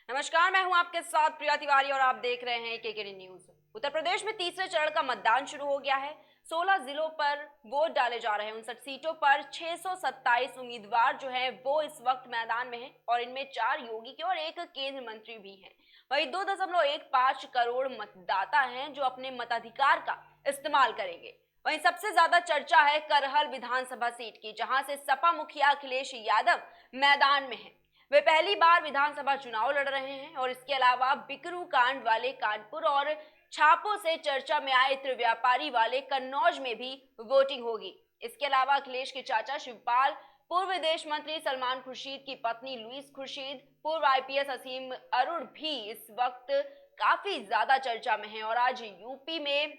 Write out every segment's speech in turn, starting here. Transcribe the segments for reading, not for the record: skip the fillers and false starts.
नमस्कार, मैं हूं आपके साथ प्रिया तिवारी और आप देख रहे हैं केकेडी न्यूज। उत्तर प्रदेश में तीसरे चरण का मतदान शुरू हो गया है। 16 जिलों पर वोट डाले जा रहे हैं। 59 सीटों पर 627 उम्मीदवार जो हैं वो इस वक्त मैदान में हैं और इनमें 4 योगी के और 1 केंद्र मंत्री भी हैं। वहीं 2.15 करोड़ मतदाता हैं जो अपने मताधिकार का इस्तेमाल करेंगे। वहीं सबसे ज्यादा चर्चा है करहल विधानसभा सीट की, जहां से सपा मुखिया अखिलेश यादव मैदान में हैं। वे पहली बार विधानसभा चुनाव लड़ रहे हैं और इसके अलावा बिकरू कांड वाले कानपुर और छापों से चर्चा में आए इत्र व्यापारी वाले कन्नौज में भी वोटिंग होगी। इसके अलावा अखिलेश के चाचा शिवपाल, पूर्व विदेश मंत्री सलमान खुर्शीद की पत्नी लुईस खुर्शीद, पूर्व आईपीएस असीम अरुण भी इस वक्त काफी ज्यादा चर्चा में हैं। और आज यूपी में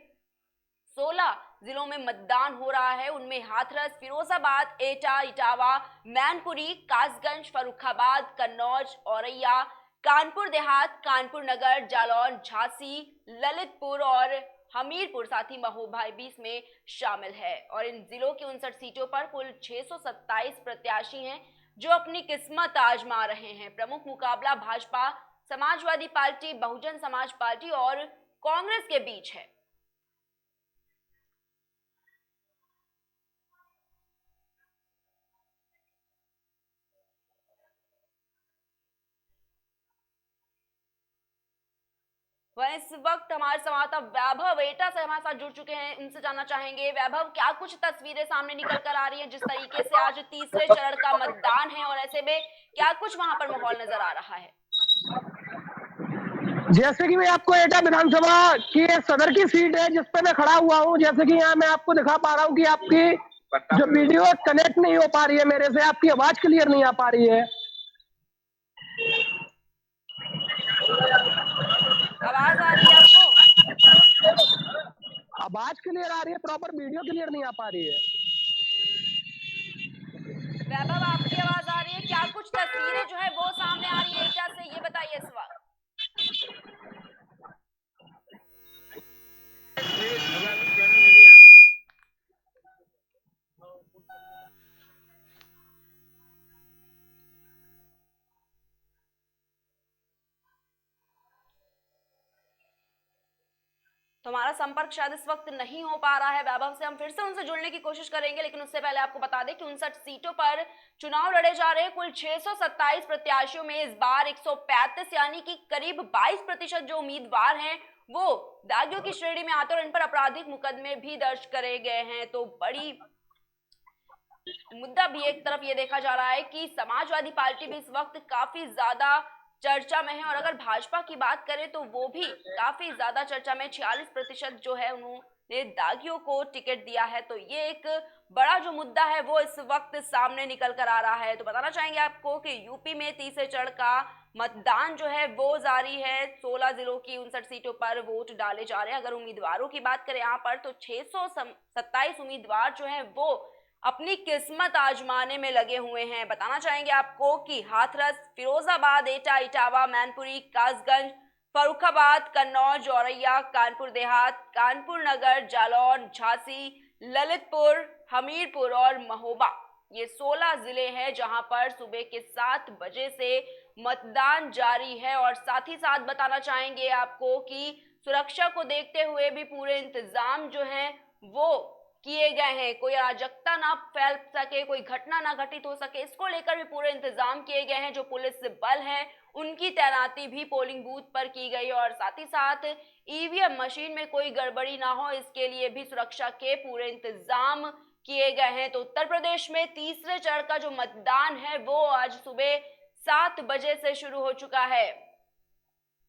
16 जिलों में मतदान हो रहा है। उनमें हाथरस, फिरोजाबाद, एटा, इटावा, मैनपुरी, कासगंज, फर्रुखाबाद, कन्नौज, औरैया, कानपुर देहात, कानपुर नगर, जालौन, झांसी, ललितपुर और हमीरपुर, साथ ही महोबा भी इसमें शामिल है। और इन जिलों की 59 सीटों पर कुल 627 प्रत्याशी हैं जो अपनी किस्मत आजमा रहे हैं। प्रमुख मुकाबला भाजपा, समाजवादी पार्टी, बहुजन समाज पार्टी और कांग्रेस के बीच है। वह इस वक्त हमारे संवाददाता वैभव एटा से हमारे साथ जुड़ चुके हैं। उनसे जानना चाहेंगे, वैभव, क्या कुछ तस्वीरें सामने निकल कर आ रही हैं जिस तरीके से आज तीसरे चरण का मतदान है, और ऐसे में क्या कुछ वहां पर माहौल नजर आ रहा है? जैसे कि मैं आपको एटा विधानसभा की सदर की सीट है जिस पे मैं खड़ा हुआ हूँ। जैसे कि यहाँ मैं आपको दिखा पा रहा हूँ कि आपकी जो वीडियो कनेक्ट नहीं हो पा रही है मेरे से, आपकी आवाज क्लियर नहीं आ पा रही है। आवाज आ रही है आपको? आवाज क्लियर आ रही है, प्रॉपर वीडियो क्लियर नहीं आ पा रही है। वैभव, आपकी आवाज आ रही है? क्या कुछ तस्वीरें जो है वो सामने आ रही है एटा से, ये बताइए इस वक्त। तो हमारा संपर्क शायद इस वक्त नहीं हो पा रहा है वैभव से। हम फिर से उनसे जुड़ने की कोशिश करेंगे, लेकिन उससे पहले आपको बता दें कि 59 सीटों पर चुनाव लड़े जा रहे हैं। कुल 627 प्रत्याशियों में इस बार 135 यानी कि करीब 22% जो उम्मीदवार हैं वो दागियों की श्रेणी में आते हैं और इन पर आपराधिक मुकदमे भी दर्ज करे गए हैं। तो बड़ी मुद्दा भी एक तरफ ये देखा जा रहा है कि समाजवादी पार्टी भी इस वक्त काफी ज्यादा चर्चा में है, और अगर भाजपा की बात करें तो वो भी काफी ज्यादा चर्चा में, 46% जो है उन्होंने दागियों को टिकट दिया है। तो ये एक बड़ा जो मुद्दा है वो इस वक्त सामने निकल कर आ रहा है। तो बताना चाहेंगे आपको कि यूपी में तीसरे चरण का मतदान जो है वो जारी है। 16 जिलों की 59 सीटों पर वोट डाले जा रहे हैं। अगर उम्मीदवारों की बात करें यहाँ पर तो 627 उम्मीदवार जो है वो अपनी किस्मत आजमाने में लगे हुए हैं। बताना चाहेंगे आपको कि हाथरस, फिरोजाबाद, एटा, इटावा, मैनपुरी, कासगंज, फर्रुखाबाद, कन्नौज, औरैया, कानपुर देहात, कानपुर नगर, जालौन, झांसी, ललितपुर, हमीरपुर और महोबा, ये 16 जिले हैं जहां पर सुबह के 7 बजे से मतदान जारी है। और साथ ही साथ बताना चाहेंगे आपको कि सुरक्षा को देखते हुए भी पूरे इंतजाम जो हैं वो किए गए हैं। कोई अराजकता ना फैल सके, कोई घटना ना घटित हो सके, इसको लेकर भी पूरे इंतजाम किए गए हैं। जो पुलिस बल है उनकी तैनाती भी पोलिंग बूथ पर की गई है, और साथ ही साथ ईवीएम मशीन में कोई गड़बड़ी ना हो इसके लिए भी सुरक्षा के पूरे इंतजाम किए गए हैं। तो उत्तर प्रदेश में तीसरे चरण का जो मतदान है वो आज सुबह 7 बजे से शुरू हो चुका है।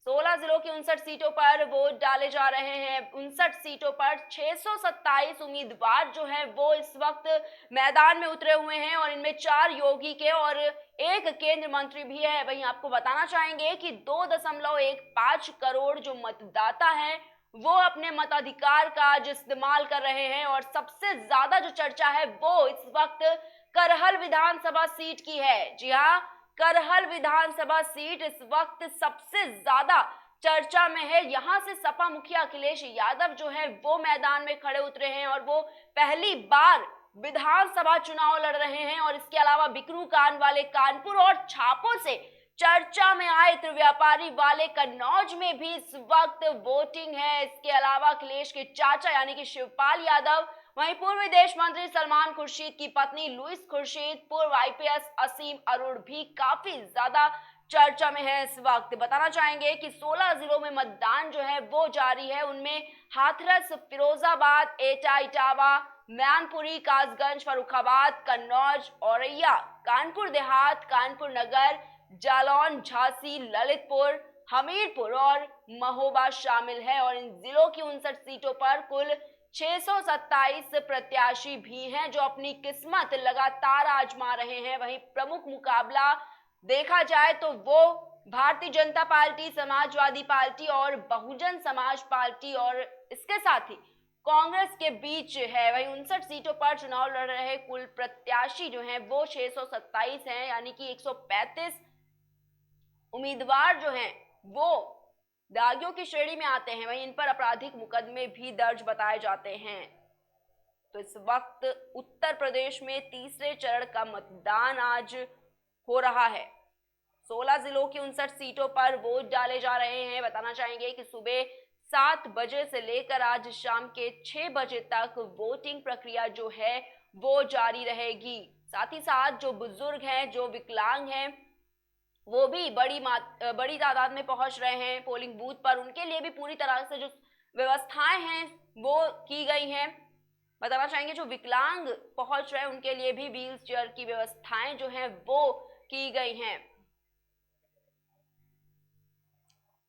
16 जिलों की 59 सीटों पर वोट डाले जा रहे हैं। 59 सीटों पर 627 उम्मीदवार जो हैं वो इस वक्त मैदान में उतरे हुए हैं, और इनमें 4 योगी के और 1 केंद्र मंत्री भी है। वहीं आपको बताना चाहेंगे कि 2.15 करोड़ जो मतदाता हैं वो अपने मताधिकार का आज इस्तेमाल कर रहे हैं। और सबसे ज्यादा जो चर्चा है वो इस वक्त करहल विधानसभा सीट की है। जी हाँ, करहल विधानसभा सीट इस वक्त सबसे ज्यादा चर्चा में है। यहां से सपा मुखिया अखिलेश यादव जो है वो मैदान में खड़े उतरे हैं और वो पहली बार विधानसभा चुनाव लड़ रहे हैं। और इसके अलावा बिकरू कांड वाले कानपुर और छापों से चर्चा में आए इत्र व्यापारी वाले कन्नौज में भी इस वक्त वोटिंग है। इसके अलावा अखिलेश के चाचा यानी कि शिवपाल यादव, वहीं पूर्व विदेश मंत्री सलमान खुर्शीद की पत्नी लुईस खुर्शीद, पूर्व आईपीएस असीम अरुण भी काफी ज्यादा चर्चा में है इस वक्त। बताना चाहेंगे कि 16 जिलों में मतदान जो है वो जारी है। उनमें हाथरस, फिरोजाबाद, एटा, इटावा, मैनपुरी, कासगंज, फर्रुखाबाद, कन्नौज, औरैया, कानपुर देहात, कानपुर नगर, जालौन, झांसी, ललितपुर, हमीरपुर और महोबा शामिल है। और इन जिलों की 59 सीटों पर कुल 627 प्रत्याशी भी हैं जो अपनी किस्मत लगातार आजमा रहे हैं। वहीं प्रमुख मुकाबला देखा जाए तो वो भारतीय जनता पार्टी, समाजवादी पार्टी और बहुजन समाज पार्टी और इसके साथ ही कांग्रेस के बीच है। वहीं 59 सीटों पर चुनाव लड़ रहे कुल प्रत्याशी जो हैं वो 627 हैं, यानी कि 135 उम्मीदवार जो हैं वो दागियों की श्रेणी में आते हैं। वहीं इन पर आपराधिक मुकदमे भी दर्ज बताए जाते हैं। तो इस वक्त उत्तर प्रदेश में तीसरे चरण का मतदान आज हो रहा है। 16 जिलों की 59 सीटों पर वोट डाले जा रहे हैं। बताना चाहेंगे कि सुबह 7 बजे से लेकर आज शाम के 6 बजे तक वोटिंग प्रक्रिया जो है वो जारी रहेगी। साथ ही साथ जो बुजुर्ग हैं, जो विकलांग हैं, वो भी बड़ी तादाद में पहुंच रहे हैं पोलिंग बूथ पर। उनके लिए भी पूरी तरह से जो व्यवस्थाएं हैं वो की गई हैं। बताना चाहेंगे जो विकलांग पहुंच रहे हैं उनके लिए भी व्हील चेयर की व्यवस्थाएं जो हैं वो की गई हैं।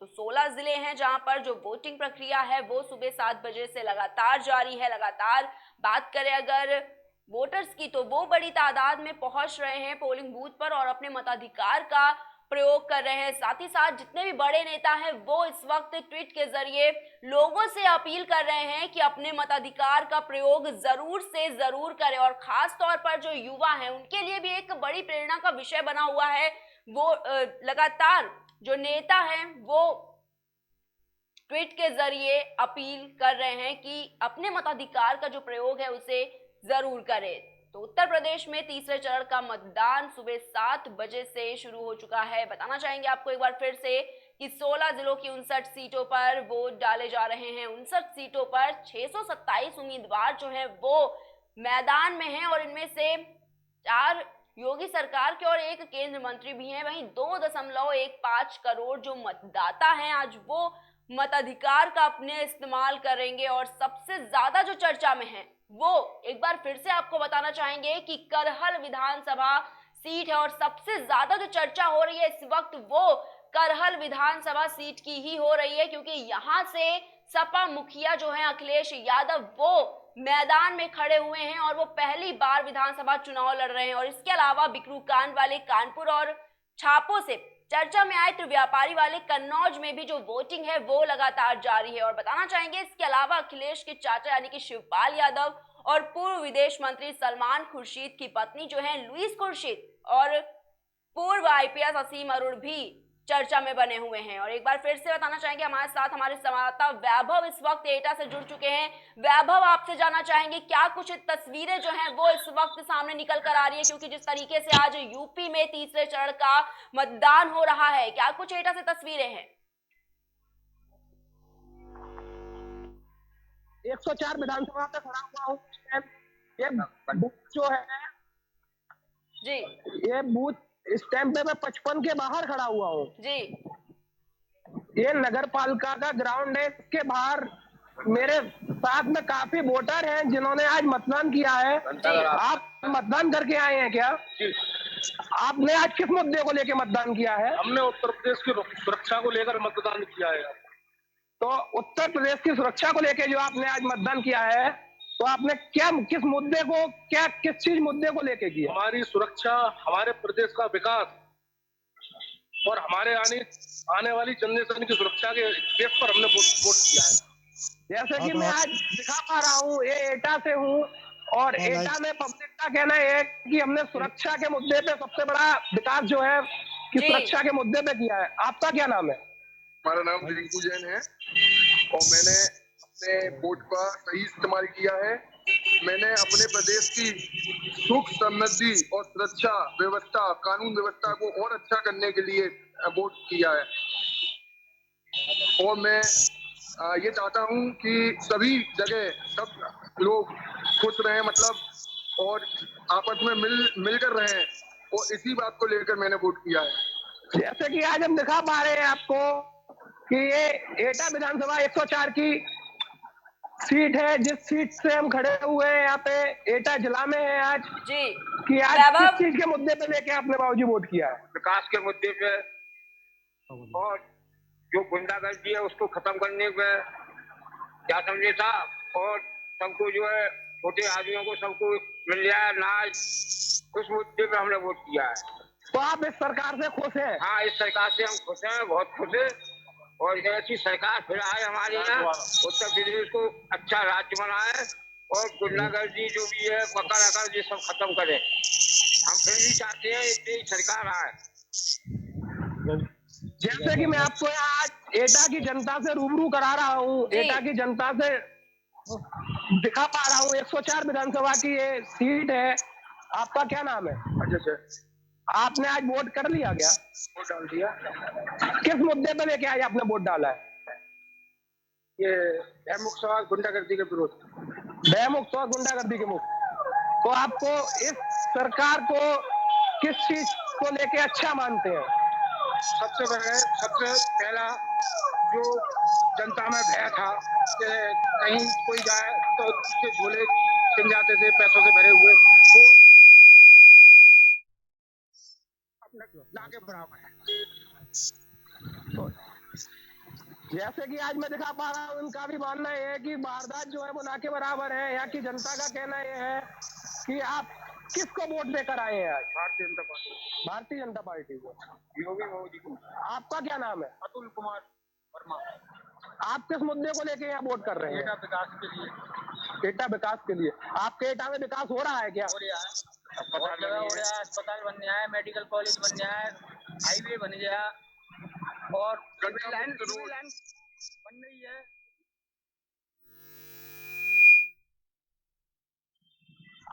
तो 16 जिले हैं जहां पर जो वोटिंग प्रक्रिया है वो सुबह 7 बजे से लगातार जारी है। लगातार बात करें अगर वोटर्स की तो वो बड़ी तादाद में पहुंच रहे हैं पोलिंग बूथ पर और अपने मताधिकार का प्रयोग कर रहे हैं। साथ ही साथ जितने भी बड़े नेता हैं वो इस वक्त ट्वीट के जरिए लोगों से अपील कर रहे हैं कि अपने मताधिकार का प्रयोग जरूर से जरूर करें। और खास तौर पर जो युवा हैं उनके लिए भी एक बड़ी प्रेरणा का विषय बना हुआ है। वो लगातार जो नेता हैं वो ट्वीट के जरिए अपील कर रहे हैं कि अपने मताधिकार का जो प्रयोग है उसे जरूर करें। तो उत्तर प्रदेश में तीसरे चरण का मतदान सुबह 7 बजे से शुरू हो चुका है। बताना चाहेंगे आपको एक बार फिर से कि 16 जिलों की 59 सीटों पर वोट डाले जा रहे हैं। 59 सीटों पर 627 उम्मीदवार जो हैं वो मैदान में हैं और इनमें से 4 योगी सरकार के और 1 केंद्र मंत्री भी हैं। वहीं 2.15 करोड़ जो मतदाता हैं आज वो मताधिकार का अपने इस्तेमाल करेंगे। और सबसे ज्यादा जो चर्चा में है वो एक बार फिर से आपको बताना चाहेंगे कि करहल विधानसभा सीट है। और सबसे ज्यादा जो चर्चा हो रही है इस वक्त वो करहल विधानसभा सीट की ही हो रही है, क्योंकि यहां से सपा मुखिया जो है अखिलेश यादव वो मैदान में खड़े हुए हैं और वो पहली बार विधानसभा चुनाव लड़ रहे हैं। और इसके अलावा बिकरू कांड वाले कानपुर और छापों से चर्चा में आए तो व्यापारी वाले कन्नौज में भी जो वोटिंग है वो लगातार जारी है। और बताना चाहेंगे इसके अलावा अखिलेश के चाचा यानी कि शिवपाल यादव और पूर्व विदेश मंत्री सलमान खुर्शीद की पत्नी जो है लुईस खुर्शीद और पूर्व आईपीएस असीम अरुण भी चर्चा में बने हुए हैं। और एक बार फिर से बताना चाहेंगे हमारे साथ हमारे संवाददाता वैभव इस वक्त एटा से जुड़ चुके हैं। वैभव, आपसे जानना चाहेंगे क्या कुछ तस्वीरें जो हैं वो इस वक्त सामने निकल कर आ रही है, क्योंकि जिस तरीके से आज यूपी में तीसरे चरण का मतदान हो रहा है, क्या कुछ एटा से तस्वीरें हैं? 104 विधानसभा पे खड़ा हुआ हूँ। ये बूथ जो है जी, ये बूथ इस टाइम पे मैं 55 के बाहर खड़ा हुआ हूँ जी, ये नगर पालिका का ग्राउंड है। इसके बाहर मेरे साथ में काफी वोटर हैं जिन्होंने आज मतदान किया है। आप मतदान करके आए हैं क्या? आपने आज किस मुद्दे को लेकर मतदान किया है? हमने उत्तर प्रदेश की सुरक्षा को लेकर मतदान किया है। तो उत्तर प्रदेश की सुरक्षा को लेकर जो आपने आज मतदान किया है तो आपने किस मुद्दे को किस चीज मुद्दे को लेके किया? हमारी सुरक्षा, हमारे प्रदेश का विकास और हमारे आने वाली जनरेशन की सुरक्षा के बेस पर हमने वोट किया है। जैसे कि मैं आज दिखा पा रहा हूँ ये एटा से हूँ और एटा में पब्लिक का कहना है कि हमने सुरक्षा के मुद्दे पे सबसे बड़ा विकास जो है कि सुरक्षा के मुद्दे पे किया है। आपका क्या नाम है? हमारा नाम रिंकू जैन है और मैंने अपने वोट का सही इस्तेमाल किया है मैंने अपने प्रदेश की सुख समृद्धि और सुरक्षा व्यवस्था, कानून व्यवस्था को और अच्छा करने के लिए वोट किया है। और मैं ये चाहता हूँ कि सभी जगह सब लोग खुश रहें, मतलब, और आपस में मिलकर रहें, और इसी बात को लेकर मैंने वोट किया है। जैसे कि आज हम दिखा पा रहे हैं आपको कि ये एटा विधानसभा 104 की सीट है, जिस सीट से हम खड़े हुए हैं यहाँ पे एटा जिला में है आज, जी कि आज किस वैभव, चीज के मुद्दे पे लेके आपने बाबूजी वोट किया है? विकास के मुद्दे पे और जो गुंडागर्दी है उसको खत्म करने पे, क्या समझे था, और सबको जो है छोटे आदमियों को सबको मिल जाए अनाज, उस मुद्दे पे हमने वोट किया है। तो आप इस सरकार से खुश हैं? हाँ, इस सरकार से हम खुश हैं, बहुत खुश हैं, और ऐसी सरकार फिर आए हमारे यहाँ, उत्तर प्रदेश को अच्छा राज्य बनाए और गुंडागर्दी जो भी है पकड़ अकड़ ये सब खत्म करे। हम फिर भी चाहते हैं इतनी सरकार आए। जैसे कि मैं आपको यहाँ आज एटा की जनता से रूबरू करा रहा हूँ, एटा की जनता से दिखा पा रहा हूँ, 104 विधानसभा की ये सीट है। आपका क्या नाम है? अच्छा सर, आपने आज वोट कर लिया क्या? वोट डाल दिया। किस मुद्दे पे लेके आज आपने वोट डाला है? ये मुक्त सवाल गुंडागर्दी के विरोध। भयमुक्त और गुंडागर्दी के मुक्त। तो आपको इस सरकार को किस चीज को लेके अच्छा मानते हैं? सबसे पहला जो जनता में भय था कि कहीं कोई जाए तो उसके झोले छिन जाते थे पैसों से भरे हुए, वो ना के बराबर है। जैसे कि आज मैं दिखा पा रहा हूँ, उनका भी मानना ये है कि वारदात जो है वो ना के बराबर है। यहाँ की जनता का कहना ये है कि आप किसको वोट देकर आए हैं आज? भारतीय जनता पार्टी। भारतीय जनता पार्टी को। योगी मोदी को। आपका क्या नाम है? अतुल कुमार वर्मा। आप किस मुद्दे को लेके यहाँ वोट कर रहे हैं? एटा विकास के लिए। एटा विकास के लिए। आपके एटा में विकास हो रहा है क्या? हो रहा है, अस्पताल बन गया है, मेडिकल कॉलेज बन गया है, हाईवे बन गया और लाइन बन रही है।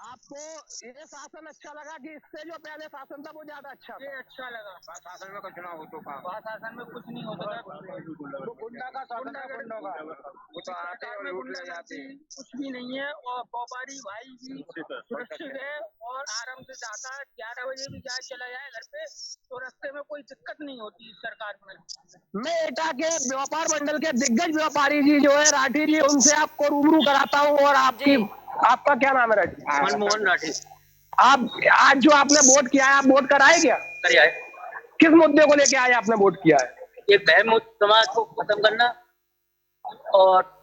आपको ये शासन अच्छा लगा कि इससे जो पहले शासन था वो ज्यादा अच्छा था? ये अच्छा लगा। शासन में कुछ ना हो तो काम, शासन में कुछ नहीं होता था, वो गुंडा का शासन है, गुंडों का। वो तो आते और लूट ले जाते हैं। कुछ भी नहीं है, और व्यापारी भाई भी सुरक्षित है और आराम से जाता है। 11 बजे भी जाए चला जाए घर पे तो रास्ते में कोई दिक्कत नहीं होती इस सरकार में। मैं एटा के व्यापार मंडल के दिग्गज व्यापारी जी जो है राठी जी, उनसे आपको रूबरू कराता हूँ। और आपका क्या नाम है? राठी मनमोहन राठी। आप आज जो आपने वोट किया है, आप वोट कराए क्या? करिए। किस मुद्दे को लेके आज आपने वोट किया है? ये भयमुक्त समाज को खत्म करना, और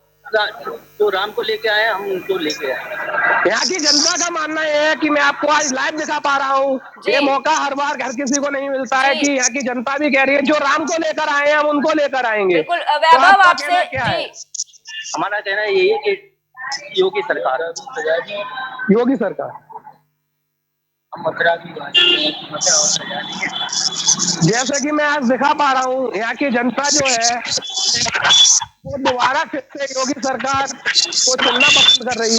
जो राम को लेके आए हम उनको लेके आए। यहाँ की जनता का मानना यह है कि मैं आपको आज लाइव दिखा पा रहा हूँ, ये मौका हर बार हर किसी को नहीं मिलता है कि यहाँ की जनता भी कह रही है जो राम को लेकर आए हैं हम उनको लेकर आएंगे। बिल्कुल वैभव, आपसे जी हमारा कहना यही है कि योगी सरकार, योगी सरकार। जैसे कि मैं आज दिखा पा रहा हूँ, यहाँ की जनता जो है वो दोबारा फिर से योगी सरकार को चुनना पसंद कर रही है।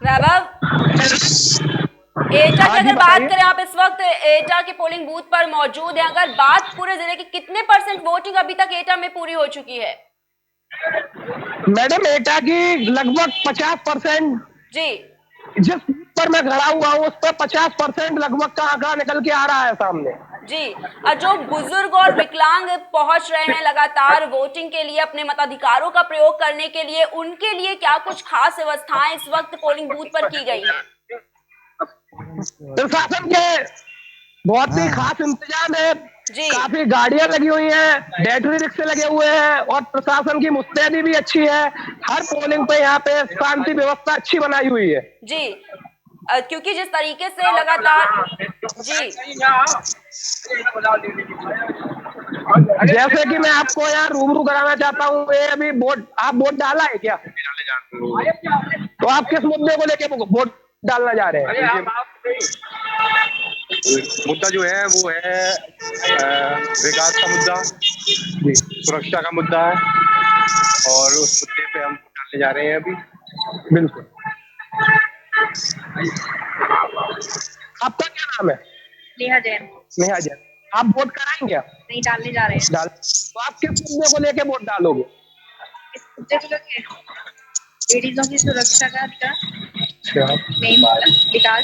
वैभव, एटा की अगर बात करें, आप इस वक्त एटा के पोलिंग बूथ पर मौजूद हैं, अगर बात पूरे जिले की कितने % वोटिंग अभी तक एटा में पूरी हो चुकी है? मैडम, एटा की लगभग 50% जी, जिस पर मैं खड़ा हुआ हूँ उस पर 50% लगभग का आंकड़ा निकल के आ रहा है सामने। जी। और जो बुजुर्ग और विकलांग पहुंच रहे हैं लगातार वोटिंग के लिए, अपने मताधिकारों का प्रयोग करने के लिए, उनके लिए क्या कुछ खास व्यवस्थाएं इस वक्त पोलिंग बूथ पर की गई हैं? प्रशासन के बहुत ही खास इंतजाम है जी। काफी गाड़ियां लगी हुई हैं, बैटरी रिक्शे लगे हुए हैं, और प्रशासन की मुस्तैदी भी अच्छी है। हर पोलिंग पे यहाँ पे शांति व्यवस्था अच्छी बनाई हुई है। जी, क्योंकि जिस तरीके से लगातार जी जैसे कि मैं आपको यहाँ रूबरू कराना चाहता हूँ, ये अभी आप वोट डाला है क्या? तो आप किस मुद्दे को लेके वोट डालना जा रहे हैं? मुद्दा जो है वो है विकास का मुद्दा, सुरक्षा का मुद्दा है, और उस मुद्दे पे हम डालने जा रहे हैं अभी। बिल्कुल। आपका क्या नाम है? नेहा जैन। नेहा जैन। आप वोट कराएंगे क्या? नहीं, डालने जा रहे हैं। डाल तो आप किस मुद्दे को लेके वोट डालोगे? इस मुद्दे को लेके लेडीजों की सुरक्षा का अच्छा। मेन विकास।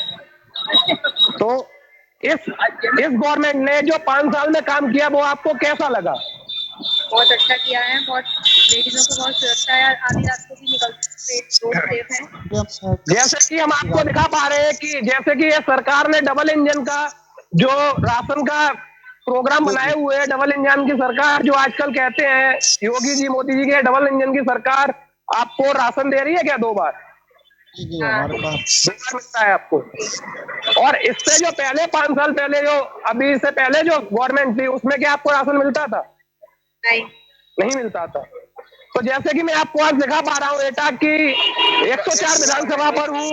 तो इस गवर्नमेंट ने जो 5 साल में काम किया वो आपको कैसा लगा? बहुत अच्छा किया है, बहुत लेडीजों को बहुत सुरक्षा है, आधी रात को भी निकल सकते, रोड सेफ है। जैसे कि हम आपको दिखा पा रहे हैं कि जैसे कि ये सरकार ने डबल इंजन का जो राशन का प्रोग्राम बनाए हुए है, डबल इंजन की सरकार जो आजकल कहते हैं योगी जी मोदी जी के डबल इंजन की सरकार, आपको राशन दे रही है क्या 2 बार? हाँ, 2 बार मिलता है आपको। और इससे जो पहले 5 साल पहले जो अभी से पहले जो गवर्नमेंट थी उसमें क्या आपको राशन मिलता था? नहीं मिलता था। तो जैसे कि मैं आपको आज दिखा पा रहा हूँ एटा की 104 विधानसभा पर हूँ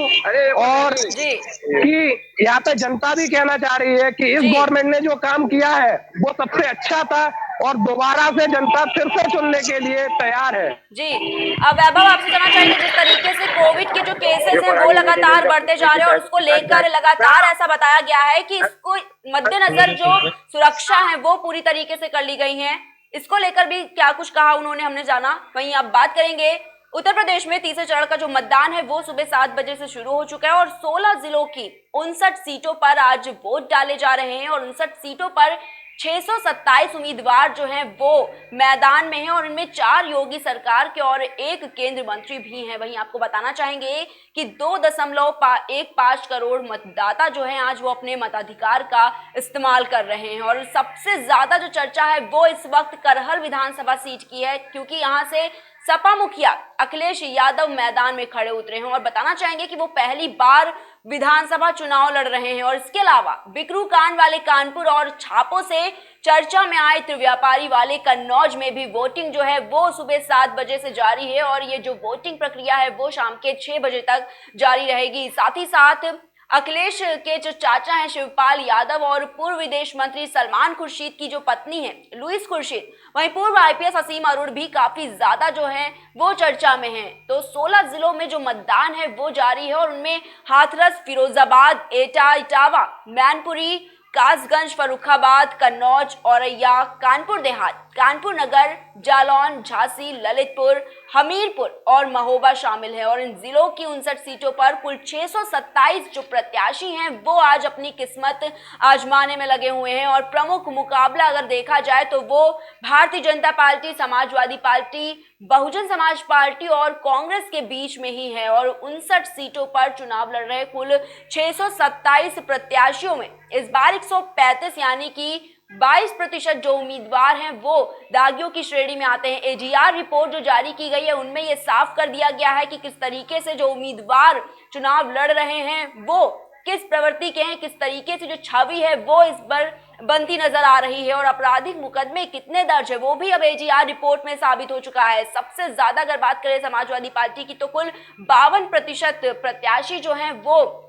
और जी कि यहाँ पे जनता भी कहना चाह रही है कि इस जी। गवर्नमेंट ने जो काम किया है वो सबसे अच्छा था और दोबारा से जनता फिर से चुनने के लिए तैयार है। जी। अब वैभव, आपसे जानना चाहेंगे, जिस तरीके से कोविड के जो केसेस हैं वो लगातार बढ़ते जा रहे हैं और उसको लेकर लगातार ऐसा बताया गया है कि इसको मद्देनजर जो सुरक्षा है वो पूरी तरीके से कर ली गई है, इसको लेकर भी क्या कुछ कहा उन्होंने, हमने जाना। वहीं अब बात करेंगे उत्तर प्रदेश में तीसरे चरण का जो मतदान है वो सुबह 7 बजे से शुरू हो चुका है और 16 जिलों की 59 सीटों पर आज वोट डाले जा रहे हैं और 59 सीटों पर 627 उम्मीदवार जो हैं वो मैदान में हैं और इनमें 4 योगी सरकार के और 1 केंद्र मंत्री भी हैं। वहीं आपको बताना चाहेंगे कि 2.15 करोड़ मतदाता जो हैं आज वो अपने मताधिकार का इस्तेमाल कर रहे हैं और सबसे ज्यादा जो चर्चा है वो इस वक्त करहल विधानसभा सीट की है, क्योंकि यहाँ से सपा मुखिया अखिलेश यादव मैदान में खड़े उतरे हैं और बताना चाहेंगे कि वो पहली बार विधानसभा चुनाव लड़ रहे हैं और इसके अलावा बिकरू कांड वाले कानपुर और छापों से चर्चा में आए त्रिव्यापारी वाले कन्नौज में भी वोटिंग जो है वो सुबह 7 बजे से जारी है और ये जो वोटिंग प्रक्रिया है वो शाम के 6 बजे तक जारी रहेगी। साथ ही साथ अखिलेश के जो चाचा हैं शिवपाल यादव और पूर्व विदेश मंत्री सलमान खुर्शीद की जो पत्नी है लुइस खुर्शीद, वहीं पूर्व आईपीएस असीम अरुण भी काफी ज्यादा जो है वो चर्चा में हैं। तो 16 जिलों में जो मतदान है वो जारी है और उनमें हाथरस, फिरोजाबाद, एटा, इटावा, मैनपुरी, कासगंज, फर्रुखाबाद, कन्नौज, औरैया, कानपुर देहात, कानपुर नगर, जालौन, झांसी, ललितपुर, हमीरपुर और महोबा शामिल है और इन जिलों की 59 सीटों पर कुल 627 जो प्रत्याशी हैं वो आज अपनी किस्मत आजमाने में लगे हुए हैं और प्रमुख मुकाबला अगर देखा जाए तो वो Bharatiya Janata party, Samajwadi party, Bahujan Samaj party और कांग्रेस के बीच में ही है और 59 सीटों पर चुनाव लड़ रहे कुल 627 प्रत्याशियों में इस बार 135 यानी कि 22% जो उम्मीदवार हैं वो दागियों की श्रेणी में आते हैं। एडीआर रिपोर्ट जो जारी की गई है उनमें ये साफ कर दिया गया है कि किस तरीके से जो उम्मीदवार चुनाव लड़ रहे हैं वो किस प्रवृत्ति के हैं, किस तरीके से जो छवि है वो इस पर बनती नजर आ रही है और आपराधिक मुकदमे कितने दर्ज है वो भी अब एडीआर रिपोर्ट में साबित हो चुका है। सबसे ज्यादा अगर बात करें समाजवादी पार्टी की तो कुल 52% प्रत्याशी जो हैं वो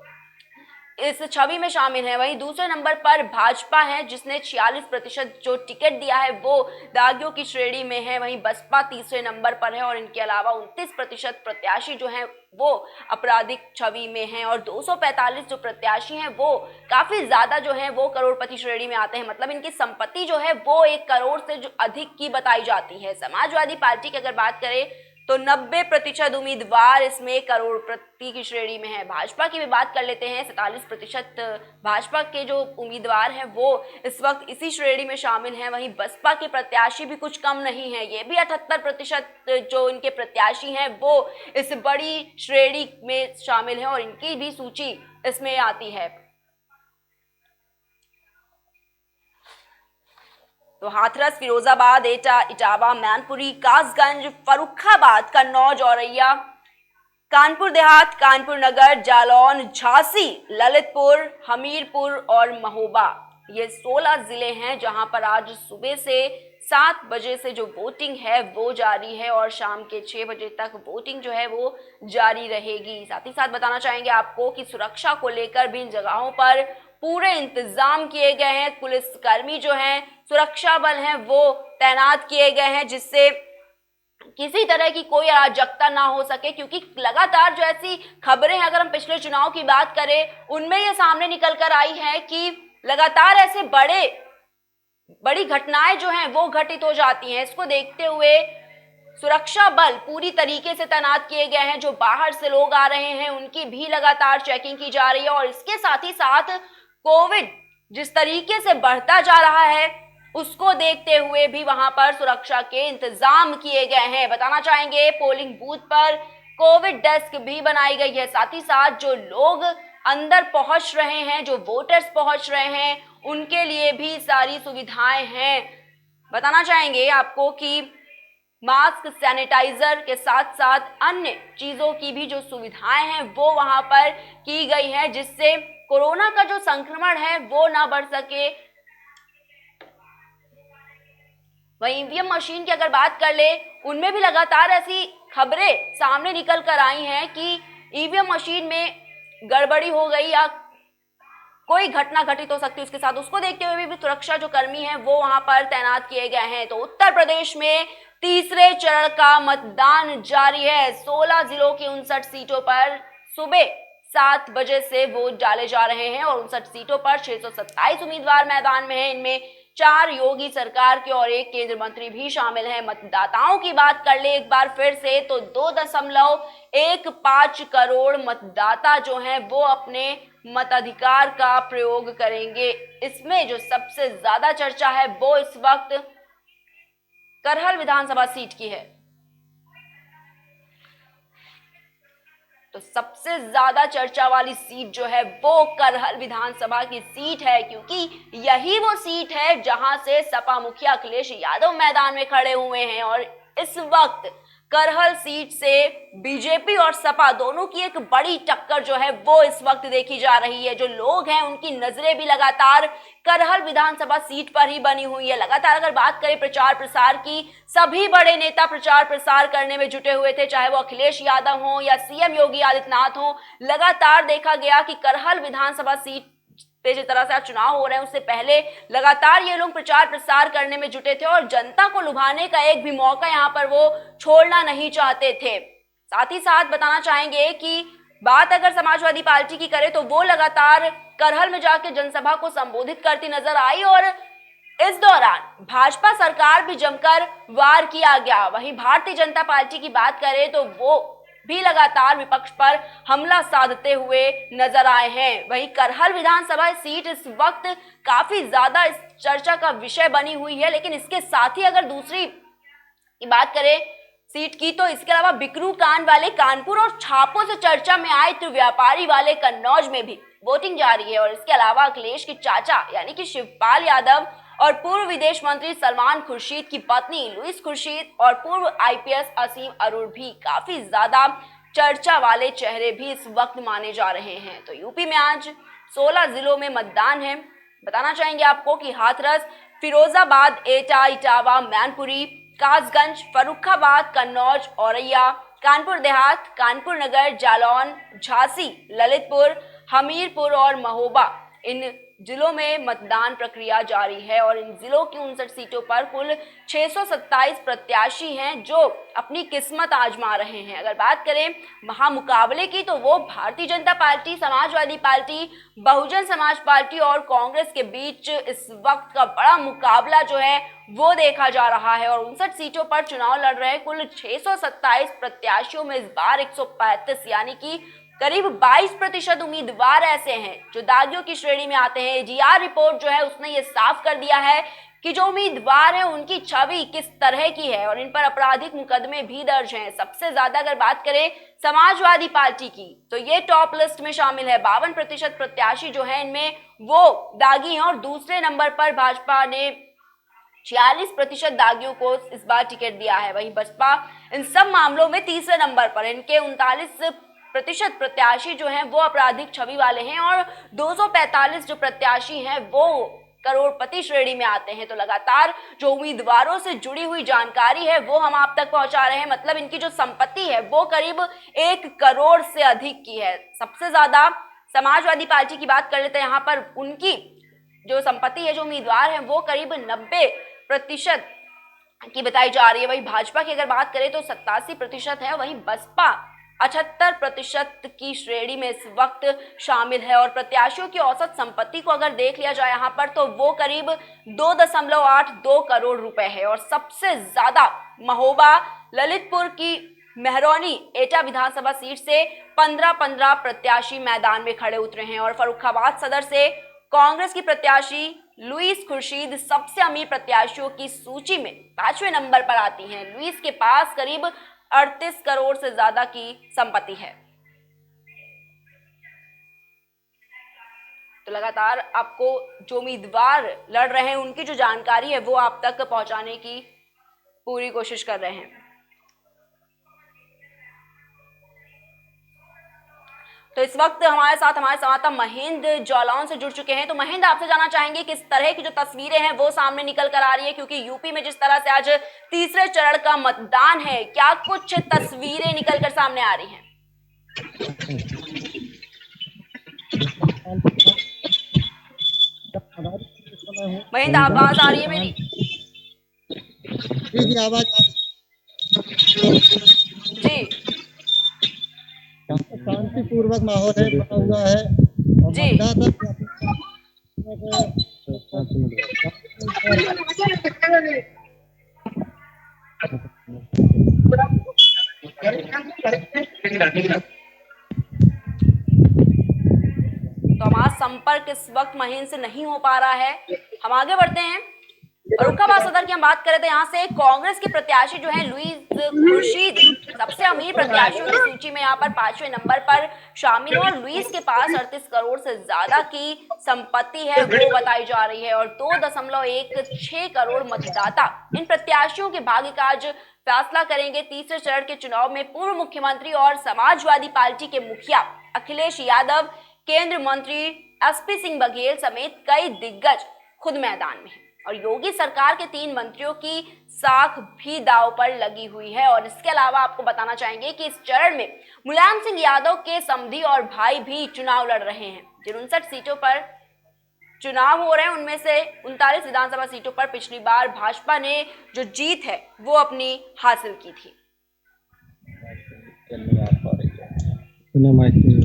इस छवि में शामिल है। वहीं दूसरे नंबर पर भाजपा है जिसने 46% जो टिकट दिया है वो दागियों की श्रेणी में है। वहीं बसपा तीसरे नंबर पर है और इनके अलावा 29% प्रत्याशी जो हैं वो आपराधिक छवि में हैं और 245 जो प्रत्याशी हैं वो काफी ज्यादा जो हैं वो करोड़पति श्रेणी में आते हैं, मतलब इनकी संपत्ति जो है वो 1 करोड़ से जो अधिक की बताई जाती है। समाजवादी पार्टी की अगर बात करें तो 90% उम्मीदवार इसमें करोड़पति की श्रेणी में है। भाजपा की भी बात कर लेते हैं, 47% भाजपा के जो उम्मीदवार हैं वो इस वक्त इसी श्रेणी में शामिल हैं। वहीं बसपा के प्रत्याशी भी कुछ कम नहीं है, ये भी 78% जो इनके प्रत्याशी हैं वो इस बड़ी श्रेणी में शामिल हैं और इनकी भी सूची इसमें आती है। तो हाथरस, फिरोजाबाद, एटा, इटावा, मैनपुरी, कासगंज, फर्रुखाबाद, कन्नौज, औरैया, कानपुर देहात, कानपुर नगर, जालौन, झांसी, ललितपुर, हमीरपुर और महोबा, ये 16 जिले हैं जहां पर आज सुबह से 7 बजे से जो वोटिंग है वो जारी है और शाम के 6 बजे तक वोटिंग जो है वो जारी रहेगी। साथ ही साथ बताना चाहेंगे आपको कि सुरक्षा को लेकर भी इन जगहों पर पूरे इंतजाम किए गए हैं। पुलिसकर्मी जो हैं, सुरक्षा बल हैं वो तैनात किए गए हैं जिससे किसी तरह की कोई अराजकता ना हो सके, क्योंकि लगातार जो ऐसी खबरें हैं, अगर हम पिछले चुनाव की बात करें, उनमें ये सामने निकल कर आई है कि लगातार ऐसे बड़ी घटनाएं जो हैं वो घटित हो जाती हैं। इसको देखते हुए सुरक्षा बल पूरी तरीके से तैनात किए गए हैं। जो बाहर से लोग आ रहे हैं उनकी भी लगातार चेकिंग की जा रही है, और इसके साथ ही साथ कोविड जिस तरीके से बढ़ता जा रहा है उसको देखते हुए भी वहां पर सुरक्षा के इंतजाम किए गए हैं। बताना चाहेंगे पोलिंग बूथ पर कोविड डेस्क भी बनाई गई है। साथ ही साथ जो लोग अंदर पहुंच रहे हैं, जो वोटर्स पहुंच रहे हैं, उनके लिए भी सारी सुविधाएं हैं। बताना चाहेंगे आपको कि मास्क, सैनिटाइजर के साथ साथ अन्य चीजों की भी जो सुविधाएं हैं वो वहां पर की गई है, जिससे कोरोना का जो संक्रमण है वो ना बढ़ सके। वहीं ईवीएम मशीन की अगर बात कर ले, उनमें भी लगातार ऐसी खबरें सामने निकल कर आई हैं कि ईवीएम मशीन में गड़बड़ी हो गई या कोई घटना घटित हो सकती है उसके साथ। उसको देखते हुए भी सुरक्षा जो कर्मी हैं वो वहां पर तैनात किए गए हैं। तो उत्तर प्रदेश में तीसरे चरण का मतदान जारी है। 16 जिलों की 59 सीटों पर सुबह 7 बजे से वोट डाले जा रहे हैं और 59 सीटों पर 627 उम्मीदवार मैदान में हैं। इनमें 4 योगी सरकार के और 1 केंद्र मंत्री भी शामिल हैं। मतदाताओं की बात कर ले एक बार फिर से, तो 2.15 करोड़ मतदाता जो हैं वो अपने मताधिकार का प्रयोग करेंगे। इसमें जो सबसे ज्यादा चर्चा है वो इस वक्त करहल विधानसभा सीट की है। तो सबसे ज्यादा चर्चा वाली सीट जो है वो करहल विधानसभा की सीट है, क्योंकि यही वो सीट है जहां से सपा मुखिया अखिलेश यादव मैदान में खड़े हुए हैं। और इस वक्त करहल सीट से बीजेपी और सपा दोनों की एक बड़ी टक्कर जो है वो इस वक्त देखी जा रही है। जो लोग हैं उनकी नजरें भी लगातार करहल विधानसभा सीट पर ही बनी हुई है। लगातार अगर बात करें प्रचार प्रसार की, सभी बड़े नेता प्रचार प्रसार करने में जुटे हुए थे, चाहे वो अखिलेश यादव हो या सीएम योगी आदित्यनाथ हो। लगातार देखा गया कि करहल विधानसभा सीट पे जिस तरह से चुनाव हो रहे हैं उससे पहले लगातार ये लोग प्रचार प्रसार करने में जुटे थे और जनता को लुभाने का एक भी मौका यहाँ पर वो छोड़ना नहीं चाहते थे। साथ ही साथ बताना चाहेंगे कि बात अगर समाजवादी पार्टी की करें तो वो लगातार करहल में जाकर जनसभा को संबोधित करती नजर आई और इस दौरान भाजपा सरकार भी जमकर वार किया गया। वहीं भारतीय जनता पार्टी की बात करें तो वो भी लगातार विपक्ष पर हमला साधते हुए नजर आए हैं। वहीं करहल विधानसभा सीट इस वक्त काफी ज्यादा इस चर्चा का विषय बनी हुई है, लेकिन इसके साथ ही अगर दूसरी की बात करें सीट की, तो इसके अलावा बिकरू कांड वाले कानपुर और छापों से चर्चा में आए तो व्यापारी वाले कन्नौज में भी वोटिंग जारी है। और इसके अलावा अखिलेश की चाचा यानी कि शिवपाल यादव और पूर्व विदेश मंत्री सलमान खुर्शीद की पत्नी लुइस खुर्शीद और पूर्व आईपीएस असीम अरोड़ भी काफी ज्यादा चर्चा वाले चेहरे भी इस वक्त माने जा रहे हैं। तो यूपी में आज 16 जिलों में मतदान है। बताना चाहेंगे आपको कि हाथरस, फिरोजाबाद, एटा, इटावा, मैनपुरी, कासगंज, फर्रुखाबाद, कन्नौज, औरैया, कानपुर देहात, कानपुर नगर, जालौन, झांसी, ललितपुर, हमीरपुर और महोबा, इन जिलों में मतदान प्रक्रिया जारी है। और इन जिलों की 59 सीटों पर कुल 627 प्रत्याशी हैं जो अपनी किस्मत आजमा रहे हैं। अगर बात करें महामुकाबले की, तो वो Bharatiya Janata party, Samajwadi party, Bahujan Samaj party और कांग्रेस के बीच इस वक्त का बड़ा मुकाबला जो है वो देखा जा रहा है। और 59 सीटों पर चुनाव लड़ रहे कुल 627 प्रत्याशियों में इस बार 135 यानी कि करीब 22% उम्मीदवार ऐसे हैं जो दागियों की श्रेणी में आते हैं। एजीआर रिपोर्ट जो है उसने ये साफ कर दिया है कि जो उम्मीदवार हैं उनकी छवि किस तरह की है और इन पर आपराधिक मुकदमे भी दर्ज हैं। सबसे ज्यादा अगर बात करें समाजवादी पार्टी की, तो ये टॉप लिस्ट में शामिल है। 52% प्रत्याशी जो है इनमें वो दागी हैं और दूसरे नंबर पर भाजपा ने 46% दागियों को इस बार टिकट दिया है। वहीं बसपा इन सब मामलों में तीसरे नंबर पर, इनके 39% प्रत्याशी जो हैं वो आपराधिक छवि वाले हैं और 245 जो प्रत्याशी हैं वो करोड़पति श्रेणी में आते हैं। तो लगातार जो उम्मीदवारों से जुड़ी हुई जानकारी है वो हम आप तक पहुंचा रहे हैं। मतलब इनकी जो संपत्ति है वो करीब 1 करोड़ से अधिक की है। सबसे ज्यादा समाजवादी पार्टी की बात कर लेते हैं। यहाँ पर उनकी जो संपत्ति है, जो उम्मीदवार हैं वो करीब 90% की बताई जा रही है। वहीं भाजपा की अगर बात करें तो 87% है, वहीं बसपा 78% की श्रेणी में इस वक्त शामिल है। और प्रत्याशियों की औसत संपत्ति को अगर देख लिया जाए यहाँ पर तो वो करीब 2.82 करोड़ रुपए है। और सबसे ज्यादा महोबा, ललितपुर की मेहरौनी एटा विधानसभा सीट से 15-15 प्रत्याशी मैदान में खड़े उतरे हैं। और फर्रुखाबाद सदर से कांग्रेस की प्रत्याशी लुईस खुर्शीद सबसे अमीर प्रत्याशियों की सूची में 5वें नंबर पर आती हैं। लुईस के पास करीब 38 करोड़ से ज्यादा की संपत्ति है। तो लगातार आपको जो उम्मीदवार लड़ रहे हैं उनकी जो जानकारी है वो आप तक पहुंचाने की पूरी कोशिश कर रहे हैं। तो इस वक्त हमारे साथ हमारे संवाददाता महेंद्र जालौन से जुड़ चुके हैं। तो महेंद्र, आपसे जानना चाहेंगे किस तरह की जो तस्वीरें हैं वो सामने निकल कर आ रही है, क्योंकि यूपी में जिस तरह से आज तीसरे चरण का मतदान है, क्या कुछ तस्वीरें निकल कर सामने आ रही हैं? महेंद्र, आवाज आ रही है मेरी? जी आवाज जी शांतिपूर्वक माहौल है, बना हुआ है। जी तो हमारा संपर्क इस वक्त महेंद्र से नहीं हो पा रहा है। हम आगे बढ़ते हैं। फर्रुखाबाद सदर की हम बात करें तो यहाँ से कांग्रेस के प्रत्याशी जो है लुईस खुर्शीद सबसे अमीर प्रत्याशियों की सूची में यहाँ पर 5वें नंबर पर शामिल है। और लुईस के पास 38 करोड़ से ज्यादा की संपत्ति है वो बताई जा रही है। और 2.16 करोड़ मतदाता इन प्रत्याशियों के भाग्य का आज फैसला करेंगे। तीसरे चरण के चुनाव में पूर्व मुख्यमंत्री और समाजवादी पार्टी के मुखिया अखिलेश यादव, केंद्रीय मंत्री एसपी सिंह बघेल समेत कई दिग्गज खुद मैदान में हैं। और योगी सरकार के 3 मंत्रियों की साख भी दांव पर लगी हुई है। और इसके अलावा आपको बताना चाहेंगे कि इस चरण में मुलायम सिंह यादव के समधी और भाई भी चुनाव लड़ रहे हैं। जिन 59 सीटों पर चुनाव हो रहे हैं उनमें से 39 विधानसभा सीटों पर पिछली बार भाजपा ने जो जीत है वो अपनी हासिल की थी।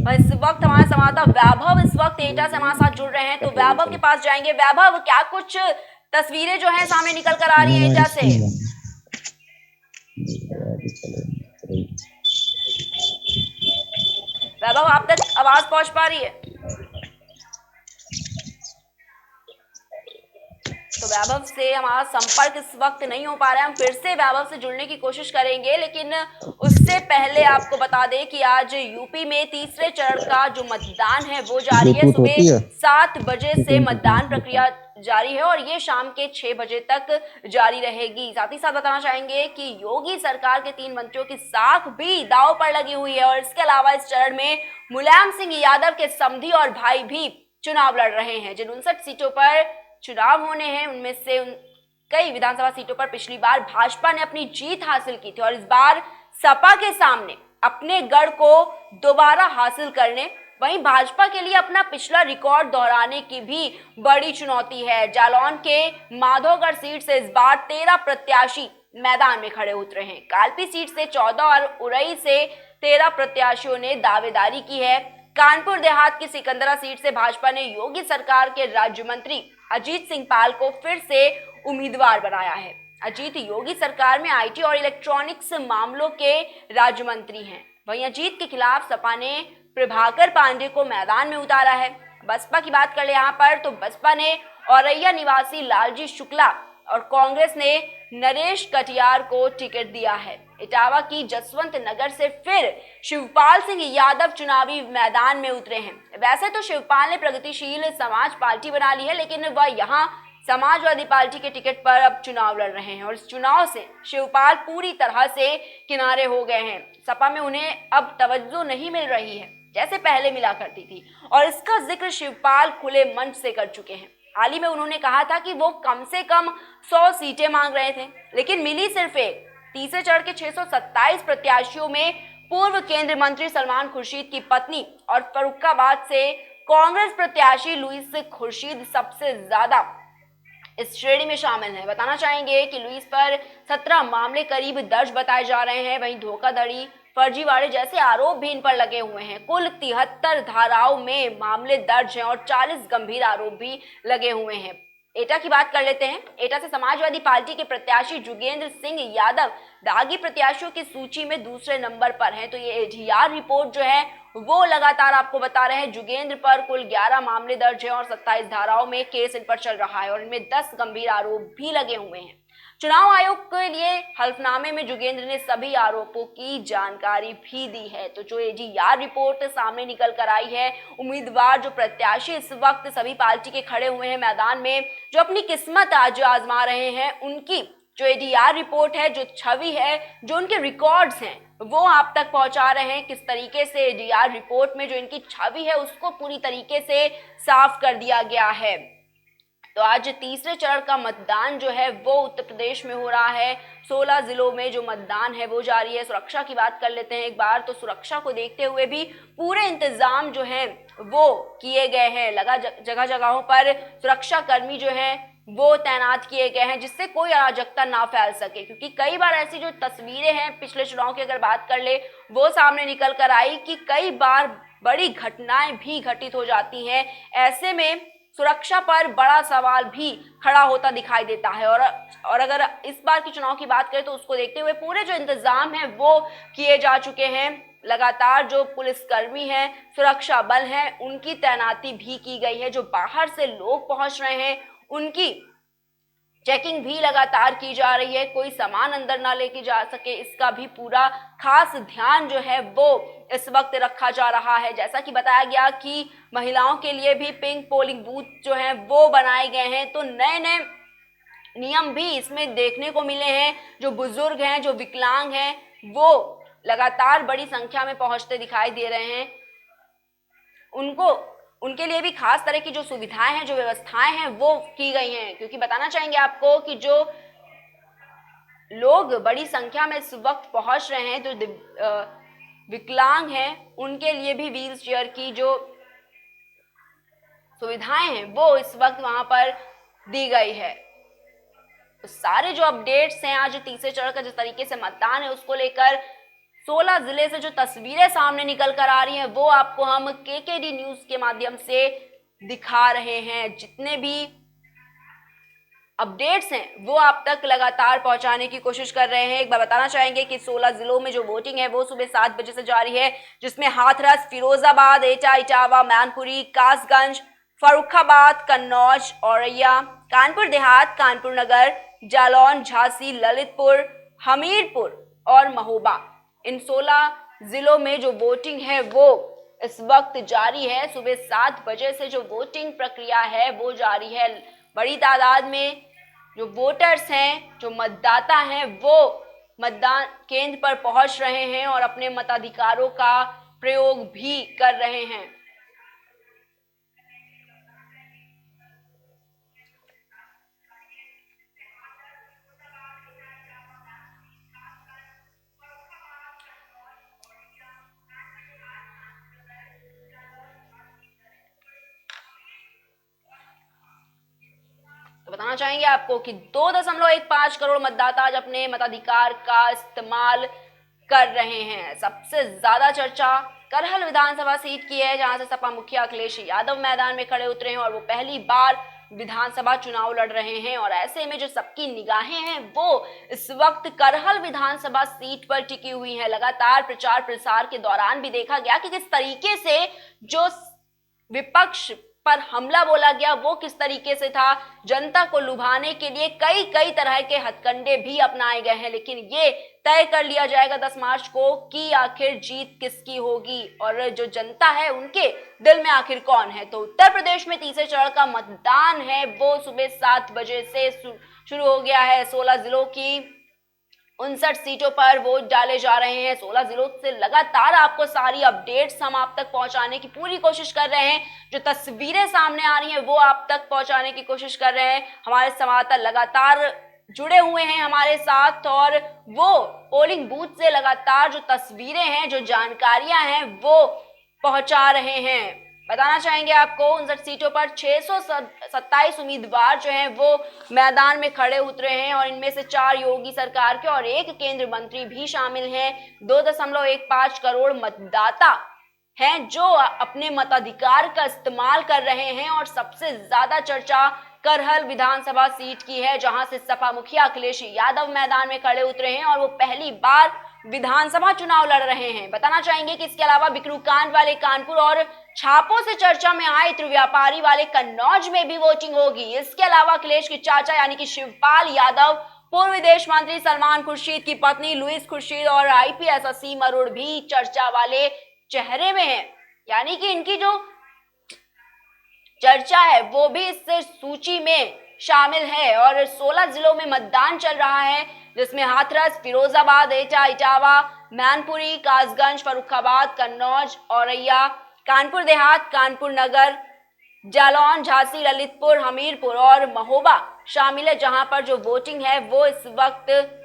और इस वक्त हमारे संवाददाता वैभव इस वक्त एटा से हमारे साथ जुड़ रहे हैं। तो वैभव के पास जाएंगे। वैभव, क्या कुछ तस्वीरें जो हैं सामने निकल कर आ रही हैं एटा से? वैभव, आप तक आवाज पहुंच पा रही है? तो वैभव से हमारा संपर्क इस वक्त नहीं हो पा रहा है। हम फिर से वैभव से जुड़ने की कोशिश करेंगे, लेकिन उससे पहले आपको बता दें कि आज यूपी में तीसरे चरण का जो मतदान है वो जारी है। सुबह 7 बजे से मतदान प्रक्रिया जारी है और ये शाम के 6 बजे तक जारी रहेगी। साथ ही साथ बताना चाहेंगे कि योगी सरकार के 3 मंत्रियों की साख भी दांव पर लगी हुई है। और इसके अलावा इस चरण में मुलायम सिंह यादव के समधी और भाई भी चुनाव लड़ रहे हैं। जिन 59 सीटों पर चुनाव होने हैं उनमें से कई विधानसभा सीटों पर पिछली बार भाजपा ने अपनी जीत हासिल की थी। और इस बार सपा के सामने अपने गढ़ को दोबारा हासिल करने, वहीं भाजपा के लिए अपना पिछला रिकॉर्ड दोहराने की भी बड़ी चुनौती है। जालौन के माधोगढ़ सीट से इस बार 13 प्रत्याशी मैदान में खड़े उतरे हैं। कालपी सीट से 14 और उरई से 13 प्रत्याशियों ने दावेदारी की है। कानपुर देहात की सिकंदरा सीट से भाजपा ने योगी सरकार के राज्य मंत्री अजीत सिंह पाल को फिर से उम्मीदवार बनाया है। अजीत योगी सरकार में आईटी और इलेक्ट्रॉनिक्स मामलों के राज्य मंत्री हैं। वहीं अजीत के खिलाफ सपा ने प्रभाकर पांडे को मैदान में उतारा है। बसपा की बात कर ले यहाँ पर तो बसपा ने औरैया निवासी लालजी शुक्ला और कांग्रेस ने नरेश कटियार को टिकट दिया है। इटावा की जसवंत नगर से फिर शिवपाल सिंह यादव चुनावी मैदान में उतरे हैं। वैसे तो शिवपाल ने प्रगतिशील समाज पार्टी बना ली है, लेकिन वह यहाँ समाजवादी पार्टी के टिकट पर अब चुनाव लड़ रहे हैं। और इस चुनाव से शिवपाल पूरी तरह से किनारे हो गए हैं। सपा में उन्हें अब तवज्जो नहीं मिल रही है जैसे पहले मिला करती थी। और इसका जिक्र शिवपाल खुले मंच से कर चुके हैं। हाल ही में उन्होंने कहा था कि वो कम से कम 100 सीटें मांग रहे थे, लेकिन मिली सिर्फ एक। तीसरे चरण के 627 प्रत्याशियों में पूर्व केंद्रीय मंत्री सलमान खुर्शीद की पत्नी और फर्रुखाबाद से कांग्रेस प्रत्याशी लुईस खुर्शीद सबसे ज्यादा इस श्रेणी में शामिल हैं। बताना चाहेंगे कि लुइस पर 17 मामले करीब दर्ज बताए जा रहे हैं। वहीं धोखाधड़ी, फर्जीवाड़े जैसे आरोप भी इन पर लगे हुए हैं। कुल 73 धाराओं में मामले दर्ज हैं और 40 गंभीर आरोप भी लगे हुए हैं। एटा की बात कर लेते हैं। एटा से समाजवादी पार्टी के प्रत्याशी जोगेंद्र सिंह यादव दागी प्रत्याशियों की सूची में दूसरे नंबर पर हैं। तो ये एडीआर रिपोर्ट जो है वो लगातार आपको बता रहे हैं जोगेंद्र पर कुल 11 मामले दर्ज हैं और 27 धाराओं में केस इन पर चल रहा है और इनमें 10 गंभीर आरोप भी लगे हुए हैं। चुनाव आयोग के लिए हल्फनामे में जोगेंद्र ने सभी आरोपों की जानकारी भी दी है। तो जो एडीआर रिपोर्ट सामने निकल कर आई है, उम्मीदवार जो प्रत्याशी इस वक्त सभी पार्टी के खड़े हुए हैं मैदान में, जो अपनी किस्मत आज आजमा रहे हैं, उनकी जो एडीआर रिपोर्ट है, जो छवि है, जो उनके रिकॉर्ड्स हैं, वो आप तक पहुंचा रहे हैं। किस तरीके से एडीआर रिपोर्ट में जो इनकी छवि है उसको पूरी तरीके से साफ कर दिया गया है। तो आज तीसरे चरण का मतदान जो है वो उत्तर प्रदेश में हो रहा है। 16 जिलों में जो मतदान है वो जारी है। सुरक्षा की बात कर लेते हैं एक बार। तो सुरक्षा को देखते हुए भी पूरे इंतजाम जो हैं वो किए गए हैं। जगह जगहों पर सुरक्षा कर्मी जो हैं वो तैनात किए गए हैं जिससे कोई अराजकता ना फैल सके, क्योंकि कई बार ऐसी जो तस्वीरें हैं पिछले चुनाव की अगर बात कर ले वो सामने निकल कर आई कि कई बार बड़ी घटनाएं भी घटित हो जाती हैं। ऐसे में सुरक्षा पर बड़ा सवाल भी खड़ा होता दिखाई देता है और अगर इस बार के चुनाव की बात करें तो उसको देखते हुए पूरे जो इंतजाम है वो किए जा चुके हैं। लगातार जो पुलिसकर्मी हैं, सुरक्षा बल हैं, उनकी तैनाती भी की गई है। जो बाहर से लोग पहुंच रहे हैं उनकी चेकिंग भी लगातार की जा रही है। कोई सामान अंदर ना लेके जा सके, इसका भी पूरा खास ध्यान जो है वो इस वक्त रखा जा रहा है। जैसा कि बताया गया कि महिलाओं के लिए भी पिंक पोलिंग बूथ जो हैं वो बनाए गए हैं। तो नए नए नियम भी इसमें देखने को मिले हैं। जो बुजुर्ग हैं, जो विकलांग हैं, वो लगातार बड़ी संख्या में पहुंचते दिखाई दे रहे हैं। उनके लिए भी खास तरह की जो सुविधाएं हैं, जो व्यवस्थाएं हैं वो की गई हैं, क्योंकि बताना चाहेंगे आपको कि जो लोग बड़ी संख्या में इस वक्त पहुंच रहे हैं, जो विकलांग हैं, उनके लिए भी व्हील चेयर की जो सुविधाएं हैं वो इस वक्त वहां पर दी गई है। तो सारे जो अपडेट्स हैं आज तीसरे चरण का जिस तरीके से मतदान है उसको लेकर 16 जिले से जो तस्वीरें सामने निकल कर आ रही हैं वो आपको हम केकेडी न्यूज के माध्यम से दिखा रहे हैं। जितने भी अपडेट्स हैं वो आप तक लगातार पहुंचाने की कोशिश कर रहे हैं। एक बार बताना चाहेंगे कि 16 जिलों में जो वोटिंग है वो सुबह 7 बजे से जारी है, जिसमें हाथरस, फिरोजाबाद, एटा, इटावा, मैनपुरी, कासगंज, फर्रुखाबाद, कन्नौज, औरैया, कानपुर देहात, कानपुर नगर, जालौन, झांसी, ललितपुर, हमीरपुर और महोबा, इन 16 जिलों में जो वोटिंग है वो इस वक्त जारी है। सुबह 7 बजे से जो वोटिंग प्रक्रिया है वो जारी है। बड़ी तादाद में जो वोटर्स हैं, जो मतदाता हैं, वो मतदान केंद्र पर पहुंच रहे हैं और अपने मताधिकारों का प्रयोग भी कर रहे हैं। तो बताना चाहेंगे आपको कि 2.15 करोड़ मतदाता आज अपने मताधिकार का इस्तेमाल कर रहे हैं। सबसे ज्यादा चर्चा करहल विधानसभा सीट की है, जहां से सपा मुखिया अखिलेश यादव मैदान में खड़े उतरे हैं और वो पहली बार विधानसभा चुनाव लड़ रहे हैं। और ऐसे में जो सबकी निगाहें हैं वो इस वक्त करहल विधानसभा सीट पर टिकी हुई हैं। लगातार प्रचार प्रसार के दौरान भी देखा गया कि किस तरीके से जो विपक्ष पर हमला बोला गया वो किस तरीके से था। जनता को लुभाने के लिए कई तरह के हथकंडे भी अपनाए गए हैं, लेकिन ये तय कर लिया जाएगा 10 मार्च को कि आखिर जीत किसकी होगी और जो जनता है उनके दिल में आखिर कौन है। तो उत्तर प्रदेश में तीसरे चरण का मतदान है वो सुबह 7 बजे से शुरू हो गया है। 16 जिलों की 59 सीटों पर वोट डाले जा रहे हैं। 16 जिलों से लगातार आपको सारी अपडेट्स हम आप तक पहुंचाने की पूरी कोशिश कर रहे हैं। जो तस्वीरें सामने आ रही हैं वो आप तक पहुंचाने की कोशिश कर रहे हैं। हमारे संवाददाता लगातार जुड़े हुए हैं हमारे साथ और वो पोलिंग बूथ से लगातार जो तस्वीरें हैं, जो जानकारियां हैं वो पहुंचा रहे हैं। बताना चाहेंगे आपको 59 सीटों पर 627 उम्मीदवार जो हैं वो मैदान में खड़े उतरे हैं और इनमें से 4 योगी सरकार के और 1 केंद्र मंत्री भी शामिल हैं। 2.15 करोड़ मतदाता हैं जो अपने मताधिकार का इस्तेमाल कर रहे हैं और सबसे ज्यादा चर्चा करहल विधानसभा सीट की है, जहां से सपा मुखिया अखिलेश यादव मैदान में खड़े उतरे हैं और वो पहली बार विधानसभा चुनाव लड़ रहे हैं। बताना चाहेंगे कि इसके अलावा बिकरू कांड वाले कानपुर और छापों से चर्चा में आए इत्र व्यापारी वाले कन्नौज में भी वोटिंग होगी। इसके अलावा अखिलेश के चाचा यानी कि शिवपाल यादव, पूर्व विदेश मंत्री सलमान खुर्शीद की पत्नी लुईस खुर्शीद और आईपीएस असीम अरोड़ भी चर्चा वाले चेहरे में हैं, यानी कि इनकी जो चर्चा है वो भी इस सूची में शामिल है। और 16 जिलों में मतदान चल रहा है, जिसमें हाथरस, फिरोजाबाद, एटा, इटावा, मैनपुरी, कासगंज, फर्रुखाबाद, कन्नौज, औरैया, कानपुर देहात, कानपुर नगर, जालौन, झांसी, ललितपुर, हमीरपुर और महोबा शामिल है, जहां पर जो वोटिंग है वो इस वक्त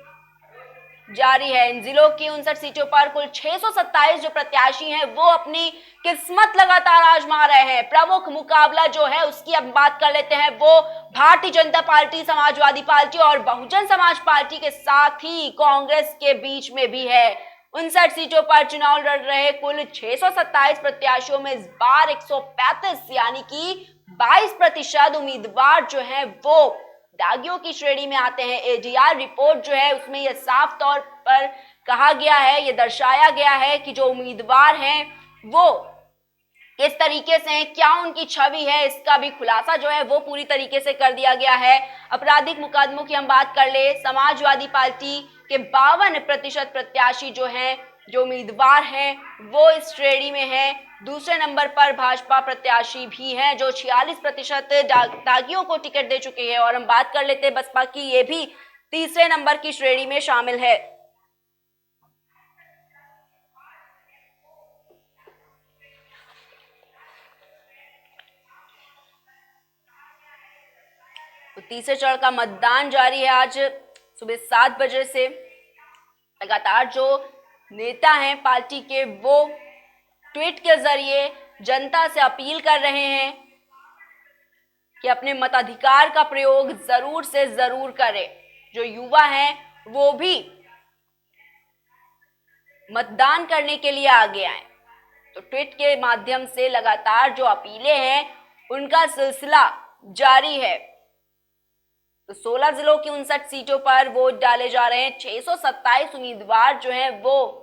जारी है। इन जिलों की 59 सीटों पर कुल 627 जो प्रत्याशी हैं वो अपनी किस्मत लगातार आजमा रहे हैं। प्रमुख मुकाबला जो है उसकी अब बात कर लेते हैं, वो भारतीय जनता पार्टी, समाजवादी पार्टी और बहुजन समाज पार्टी के साथ ही कांग्रेस के बीच में भी है। 59 सीटों पर चुनाव लड़ रहे कुल 627 प्रत्याशियों में इस बार 135 यानी कि 22% उम्मीदवार जो हैं वो दागियों की श्रेणी में आते हैं। एडीआर रिपोर्ट जो है उसमें यह साफ तौर पर कहा गया है, यह दर्शाया गया है कि जो उम्मीदवार हैं वो किस तरीके से हैं, क्या उनकी छवि है, इसका भी खुलासा जो है वो पूरी तरीके से कर दिया गया है। आपराधिक मुकदमों की हम बात कर ले, समाजवादी पार्टी के 52% प्रत्याशी जो हैं, जो उम्मीदवार हैं वो इस श्रेणी में हैं। दूसरे नंबर पर भाजपा प्रत्याशी भी हैं जो 46% दागियों को टिकट दे चुके हैं। और हम बात कर लेते हैं बसपा की, ये भी तीसरे नंबर की श्रेणी में शामिल है। तो तीसरे चरण का मतदान जारी है। आज सुबह 7 बजे से लगातार जो नेता हैं पार्टी के वो ट्वीट के जरिए जनता से अपील कर रहे हैं कि अपने मताधिकार का प्रयोग जरूर से जरूर करें। जो युवा हैं वो भी मतदान करने के लिए आगे आए। तो ट्वीट के माध्यम से लगातार जो अपीलें हैं उनका सिलसिला जारी है। तो 16 जिलों की 59 सीटों पर वोट डाले जा रहे हैं। 627 उम्मीदवार जो हैं वो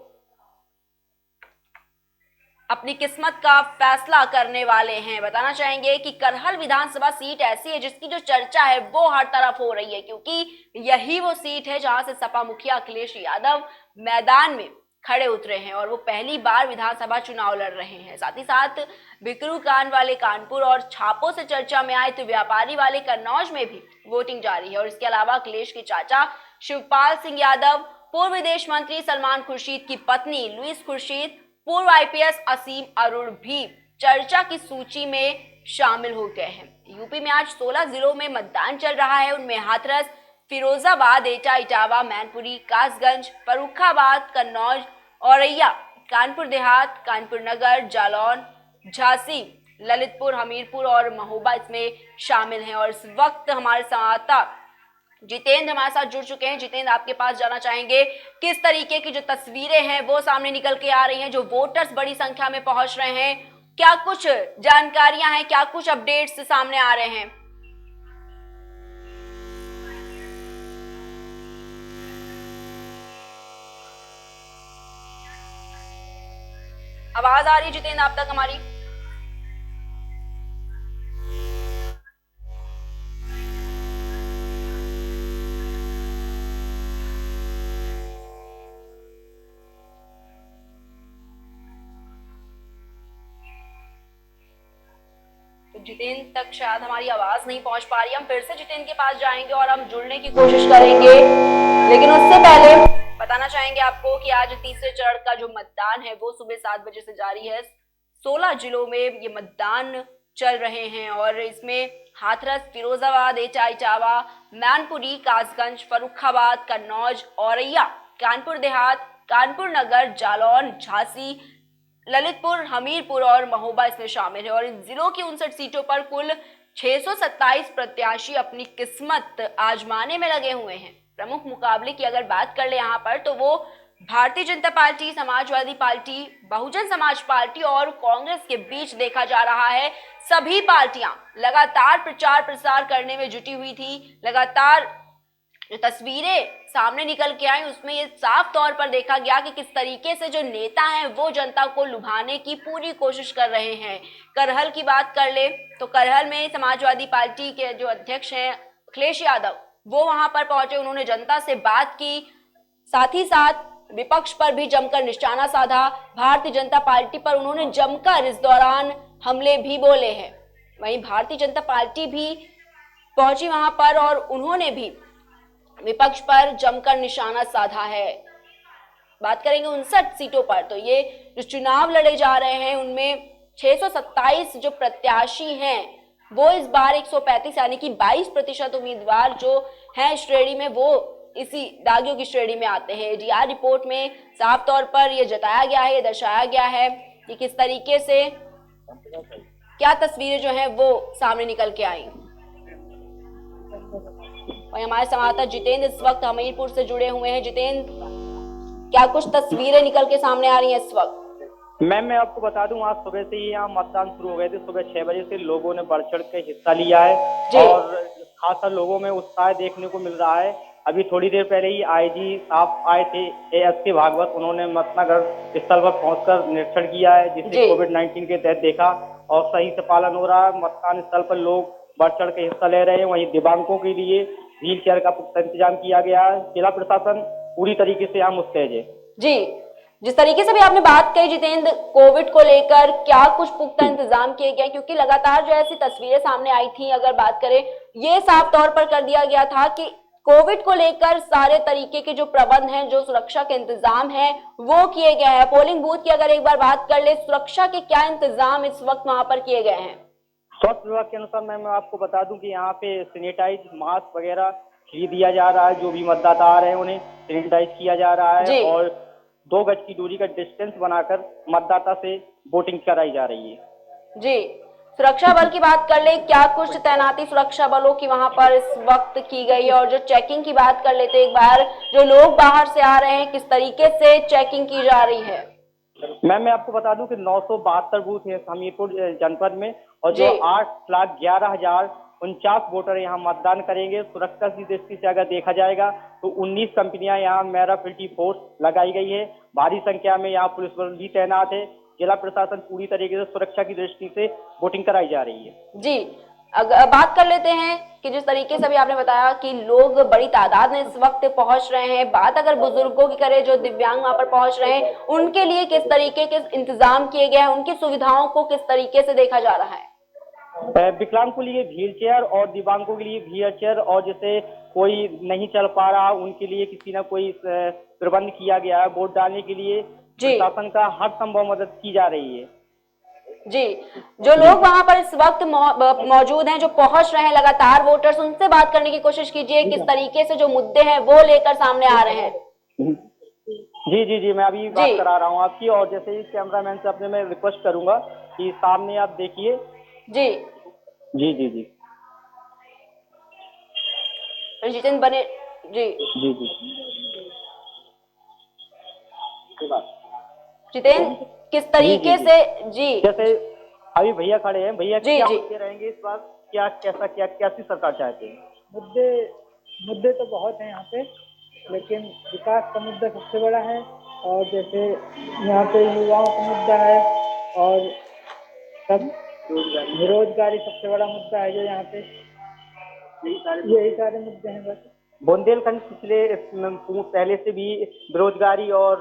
अपनी किस्मत का फैसला करने वाले हैं। बताना चाहेंगे कि करहल विधानसभा सीट ऐसी है जिसकी जो चर्चा है वो हर तरफ हो रही है, क्योंकि यही वो सीट है जहां से सपा मुखिया अखिलेश यादव मैदान में खड़े उतरे हैं और वो पहली बार विधानसभा चुनाव लड़ रहे हैं। साथ ही साथ बिकरू कांड वाले कानपुर और छापों से चर्चा में आए तो व्यापारी वाले कन्नौज में भी वोटिंग जारी है। और इसके अलावा अखिलेश के चाचा शिवपाल सिंह यादव, पूर्व विदेश मंत्री सलमान खुर्शीद की पत्नी लुईस खुर्शीद, पूर्व आईपीएस असीम अरोड़ भी चर्चा की सूची में शामिल हो गए हैं। यूपी में आज 16 जिलों में मतदान चल रहा है। उनमें हाथरस, फिरोजाबाद, एटा, इटावा, मैनपुरी, कासगंज, फर्रुखाबाद, कन्नौज, औरैया, कानपुर देहात, कानपुर नगर, जालौन, झांसी, ललितपुर, हमीरपुर और महोबा इसमें शामिल हैं। और इस वक्त हमारे संवाददाता जितेंद्र हमारे साथ जुड़ चुके हैं। जितेंद्र, आपके पास जाना चाहेंगे किस तरीके की जो तस्वीरें हैं वो सामने निकल के आ रही हैं, जो वोटर्स बड़ी संख्या में पहुंच रहे हैं, क्या कुछ जानकारियां हैं, क्या कुछ अपडेट्स सामने आ रहे हैं? आवाज आ रही है जितेंद्र आप तक हमारी? जितेंद्र तक शायद हमारी आवाज नहीं पहुंच पा रही। हम फिर से जितेंद्र के पास जाएंगे और हम जुड़ने की कोशिश करेंगे, लेकिन उससे पहले बताना चाहेंगे आपको कि आज तीसरे चरण का जो मतदान है वो सुबह 7 बजे से जारी है। 16 जिलों में ये मतदान चल रहे हैं और इसमें हाथरस, फिरोजाबाद, एटा, इटावा, मैनपुरी, कासगंज, फर्रुखाबाद, कन्नौज, औरैया, कानपुर देहात, कानपुर नगर, जालौन, झांसी, ललितपुर, हमीरपुर और महोबा इसमें शामिल है और इन जिलों की 59 सीटों पर कुल 627 प्रत्याशी अपनी किस्मत आजमाने में लगे हुए हैं। प्रमुख मुकाबले की अगर बात कर ले यहाँ पर तो वो Bharatiya Janata party, Samajwadi party, Bahujan Samaj party और कांग्रेस के बीच देखा जा रहा है। सभी पार्टियां लगातार प्रचार प्रसार करने में जुटी हुई थी। लगातार जो तस्वीरें सामने निकल के आई उसमें ये साफ तौर पर देखा गया कि किस तरीके से जो नेता हैं वो जनता को लुभाने की पूरी कोशिश कर रहे हैं। करहल की बात कर ले तो करहल में समाजवादी पार्टी के जो अध्यक्ष हैं अखिलेश यादव, वो वहां पर पहुंचे, उन्होंने जनता से बात की, साथ ही साथ विपक्ष पर भी जमकर निशाना साधा। भारतीय जनता पार्टी पर उन्होंने जमकर इस दौरान हमले भी बोले हैं। वहीं भारतीय जनता पार्टी भी पहुंची वहां पर और उन्होंने भी विपक्ष पर जमकर निशाना साधा है। बात करेंगे 59 सीटों पर तो ये जो चुनाव लड़े जा रहे हैं उनमें 627 जो प्रत्याशी हैं वो इस बार 135 यानी कि 22% उम्मीदवार जो हैं श्रेणी में वो इसी दागियों की श्रेणी में आते हैं। एडीआर रिपोर्ट में साफ तौर पर यह जताया गया है, यह दर्शाया गया है कि किस तरीके से क्या तस्वीरें जो हैं वो सामने निकल के आई। और हमारे संवाददाता जितेंद्र इस वक्त हमीरपुर से जुड़े हुए हैं। जितेंद्र, क्या कुछ तस्वीरें निकल के सामने आ रही हैं इस वक्त? मैम, मैं आपको बता दूं, आज सुबह से ही यहाँ मतदान शुरू हो गए थे। सुबह 6 बजे से लोगों ने बढ़ चढ़ के हिस्सा लिया है और खासा लोगों में उत्साह देखने को मिल रहा है। अभी थोड़ी देर पहले ही आईजी साहब आए थे, ASK भागवत, उन्होंने मतदान स्थल पर पहुंचकर निरीक्षण किया है, जिसे कोविड-19 के तहत देखा और सही से पालन हो रहा है। मतदान स्थल पर लोग बढ़ चढ़ के हिस्सा ले रहे हैं। वहीं दिव्यांगों के लिए व्हील चेयर का पुख्ता इंतजाम किया गया है। जिला प्रशासन पूरी तरीके से यहाँ मुस्तैद है। जी, जिस तरीके से भी आपने बात कही जितेंद्र, कोविड को लेकर क्या कुछ पुख्ता इंतजाम किए गए, क्योंकि लगातार जो ऐसी तस्वीरें सामने आई थी, अगर बात करें, ये साफ तौर पर कर दिया गया था कि कोविड को लेकर सारे तरीके के जो प्रबंध हैं, जो सुरक्षा के इंतजाम हैं, वो किए गए हैं। पोलिंग बूथ की अगर एक बार बात कर ले, सुरक्षा के क्या इंतजाम इस वक्त वहां पर किए गए हैं? स्वास्थ्य विभाग के अनुसार मैं आपको बता दूं कि यहाँ पे सैनिटाइज मास्क वगैरह खरीद दिया जा रहा है। जो भी मतदाता आ रहे हैं उन्हें सैनिटाइज किया जा रहा है और 2 गज की दूरी का डिस्टेंस बनाकर मतदाता से वोटिंग कराई जा रही है। जी, सुरक्षा बल की बात कर ले, क्या कुछ तैनाती सुरक्षा बलों की वहां पर इस वक्त की गई है? और जो चेकिंग की बात कर लेते एक बार, जो लोग बाहर से आ रहे हैं किस तरीके से चेकिंग की जा रही है? मैम, मैं आपको बता दूं कि 972 बूथ है हमीरपुर जनपद में और जो 8,11,049 वोटर यहाँ मतदान करेंगे। सुरक्षा की दृष्टि से अगर देखा जाएगा तो 19 कंपनियां यहाँ मैराफिल्टी फोर्स लगाई गई है। भारी संख्या में यहाँ पुलिस बल भी तैनात है। जिला प्रशासन पूरी तरीके से सुरक्षा की दृष्टि से वोटिंग कराई जा रही है। जी, अगर बात कर लेते हैं कि जिस तरीके से भी आपने बताया कि लोग बड़ी तादाद में इस वक्त पहुंच रहे हैं, बात अगर बुजुर्गों की करें जो दिव्यांग वहां पर पहुंच रहे हैं, उनके लिए किस तरीके के इंतजाम किए गए हैं, उनकी सुविधाओं को किस तरीके से देखा जा रहा है? विकलांग के लिए व्हील चेयर और दिव्यांगों के लिए व्हील चेयर और जैसे कोई नहीं चल पा रहा उनके लिए किसी न कोई प्रबंध किया गया है। वोट डालने के लिए प्रशासन का हर संभव मदद की जा रही है। जी, जो लोग वहां पर इस वक्त मौजूद हैं, जो पहुंच रहे हैं लगातार वोटर्स, उनसे बात करने की कोशिश कीजिए, किस तरीके से जो मुद्दे हैं वो लेकर सामने आ रहे हैं। जी जी जी, मैं अभी बात करा रहा हूँ आपकी और जैसे ही कैमरामैन से अपने मैं रिक्वेस्ट करूंगा कि सामने आप देखिए। जी जी जी जी, जितेंद्र बने। जी जी जी, जितेंद्र, किस तरीके से? जी, जैसे अभी भैया खड़े हैं, भैया क्या मुद्दे रहेंगे इस बार? क्या कैसी सरकार चाहते हैं? मुद्दे तो बहुत हैं यहाँ पे, लेकिन विकास का मुद्दा सबसे बड़ा है और जैसे यहाँ पे युवाओं का मुद्दा है और सब बेरोजगारी सबसे बड़ा मुद्दा है जो यहाँ पे, यही सारे मुद्दे हैं बस। बुंदेलखंड पहले से भी बेरोजगारी और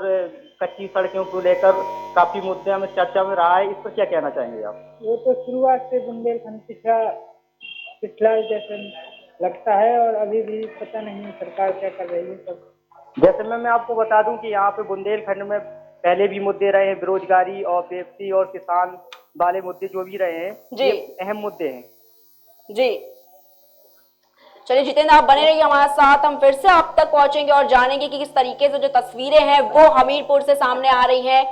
कच्ची सड़कों को लेकर काफी मुद्दे में चर्चा में रहा है, इस पर क्या कहना चाहेंगे आप? वो तो शुरुआत से बुंदेलखंड पिछला जैसे लगता है और अभी भी पता नहीं सरकार क्या कर रही है सब। जैसे मैं आपको बता दूं कि यहाँ पे बुंदेलखंड में पहले भी मुद्दे रहे हैं, बेरोजगारी और पेप्सी और किसान वाले मुद्दे जो भी रहे हैं, ये अहम मुद्दे हैं। जी, चलिए जितेंद्र, आप बने रहिए हमारे साथ, हम फिर से आप तक पहुंचेंगे और जानेंगे कि किस तरीके से जो तस्वीरें हैं वो हमीरपुर से सामने आ रही हैं।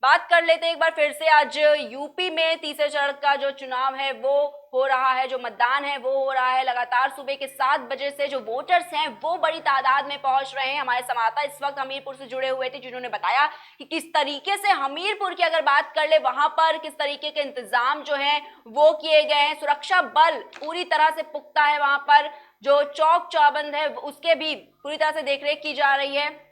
बात कर लेते हैं एक बार फिर से। आज यूपी में तीसरे चरण का जो चुनाव है वो हो रहा है, जो मतदान है वो हो रहा है। लगातार सुबह के 7 बजे से जो वोटर्स हैं वो बड़ी तादाद में पहुंच रहे हैं। हमारे संवाददाता इस वक्त हमीरपुर से जुड़े हुए थे, जिन्होंने बताया कि किस तरीके से हमीरपुर की अगर बात कर ले, वहां पर किस तरीके के इंतजाम जो है वो किए गए हैं। सुरक्षा बल पूरी तरह से पुख्ता है, वहां पर जो चौक चौबंद है उसके भी पूरी तरह से देखरेख की जा रही है।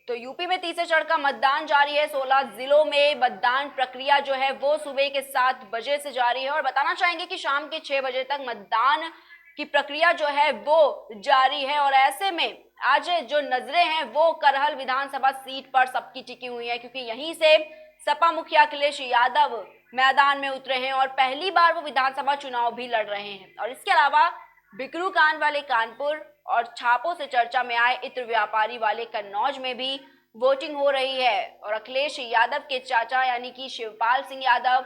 तो यूपी में तीसरे चरण का मतदान जारी है। 16 जिलों में मतदान प्रक्रिया जो है वो सुबह के 7 बजे से जारी है और बताना चाहेंगे कि शाम के 6 बजे तक मतदान की प्रक्रिया जो है वो जारी है। और ऐसे में आज जो नजरें हैं वो करहल विधानसभा सीट पर सबकी टिकी हुई है, क्योंकि यहीं से सपा मुखिया अखिलेश यादव मैदान में उतरे हैं और पहली बार वो विधानसभा चुनाव भी लड़ रहे हैं। और इसके अलावा बिकरू कांड वाले कानपुर और छापों से चर्चा में आए इत्र व्यापारी वाले कन्नौज में भी वोटिंग हो रही है। और अखिलेश यादव के चाचा यानी कि शिवपाल सिंह यादव,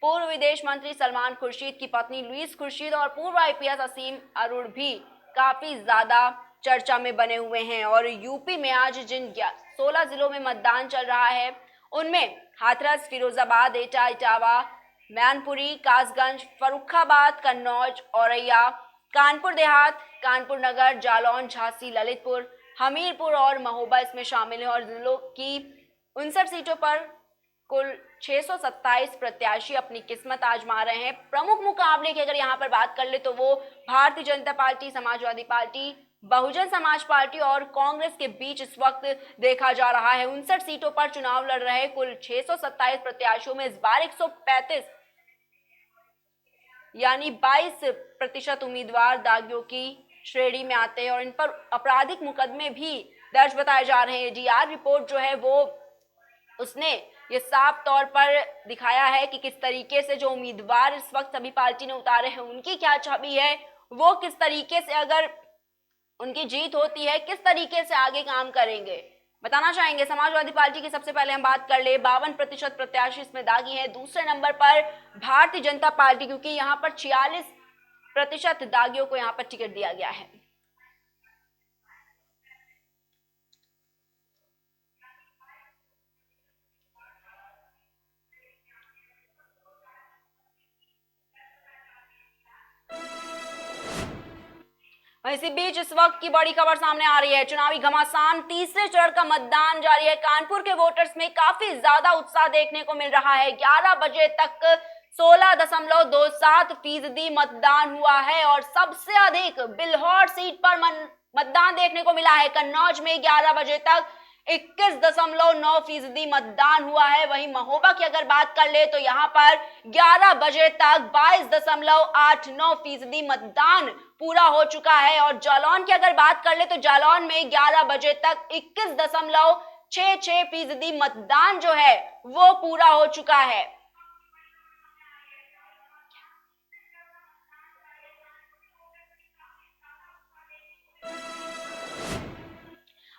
पूर्व विदेश मंत्री सलमान खुर्शीद की पत्नी लुईस खुर्शीद और पूर्व IPS असीम अरुण भी काफी ज्यादा चर्चा में बने हुए हैं। और यूपी में आज जिन 16 जिलों में मतदान चल रहा है उनमें हाथरस, फिरोजाबाद, एटा, इटावा, मैनपुरी, कासगंज, फर्रुखाबाद, कन्नौज, औरैया, कानपुर देहात, कानपुर नगर, जालौन, झांसी, ललितपुर, हमीरपुर और महोबा इसमें शामिल है। और जिलों की 59 सीटों पर कुल 627 प्रत्याशी अपनी किस्मत आजमा रहे हैं। प्रमुख मुकाबले की अगर यहाँ पर बात कर ले तो वो Bharatiya Janata party, Samajwadi party, Bahujan Samaj party और कांग्रेस के बीच इस वक्त देखा जा रहा है। 59 सीटों पर चुनाव लड़ रहे कुल 627 प्रत्याशियों में इस बार 135 यानी 22% उम्मीदवार दागियों की श्रेणी में आते हैं और इन पर आपराधिक मुकदमे भी दर्ज बताए जा रहे हैं। DR रिपोर्ट जो है वो उसने ये साफ तौर पर दिखाया है कि किस तरीके से जो उम्मीदवार इस वक्त सभी पार्टी ने उतारे हैं उनकी क्या छवि है, वो किस तरीके से अगर उनकी जीत होती है किस तरीके से आगे काम करेंगे। बताना चाहेंगे समाजवादी पार्टी की सबसे पहले हम बात कर ले, 52% प्रत्याशी इसमें दागी हैं। दूसरे नंबर पर भारतीय जनता पार्टी, क्योंकि यहाँ पर 46% दागियों को यहाँ पर टिकट दिया गया है। इसी बीच इस वक्त की बड़ी खबर सामने आ रही है, चुनावी घमासान, तीसरे चरण का मतदान जारी है। कानपुर के वोटर्स में काफी ज्यादा उत्साह देखने को मिल रहा है। 11 बजे तक 16.27% मतदान हुआ है और सबसे अधिक बिल्हौर सीट पर मतदान देखने को मिला है। कन्नौज में 11 बजे तक 21.9% मतदान हुआ है। वहीं महोबा की अगर बात कर ले तो यहाँ पर 11 बजे तक 22.89% मतदान पूरा हो चुका है। और जालौन की अगर बात कर ले तो जालौन में 11 बजे तक 21.66% मतदान जो है वो पूरा हो चुका है।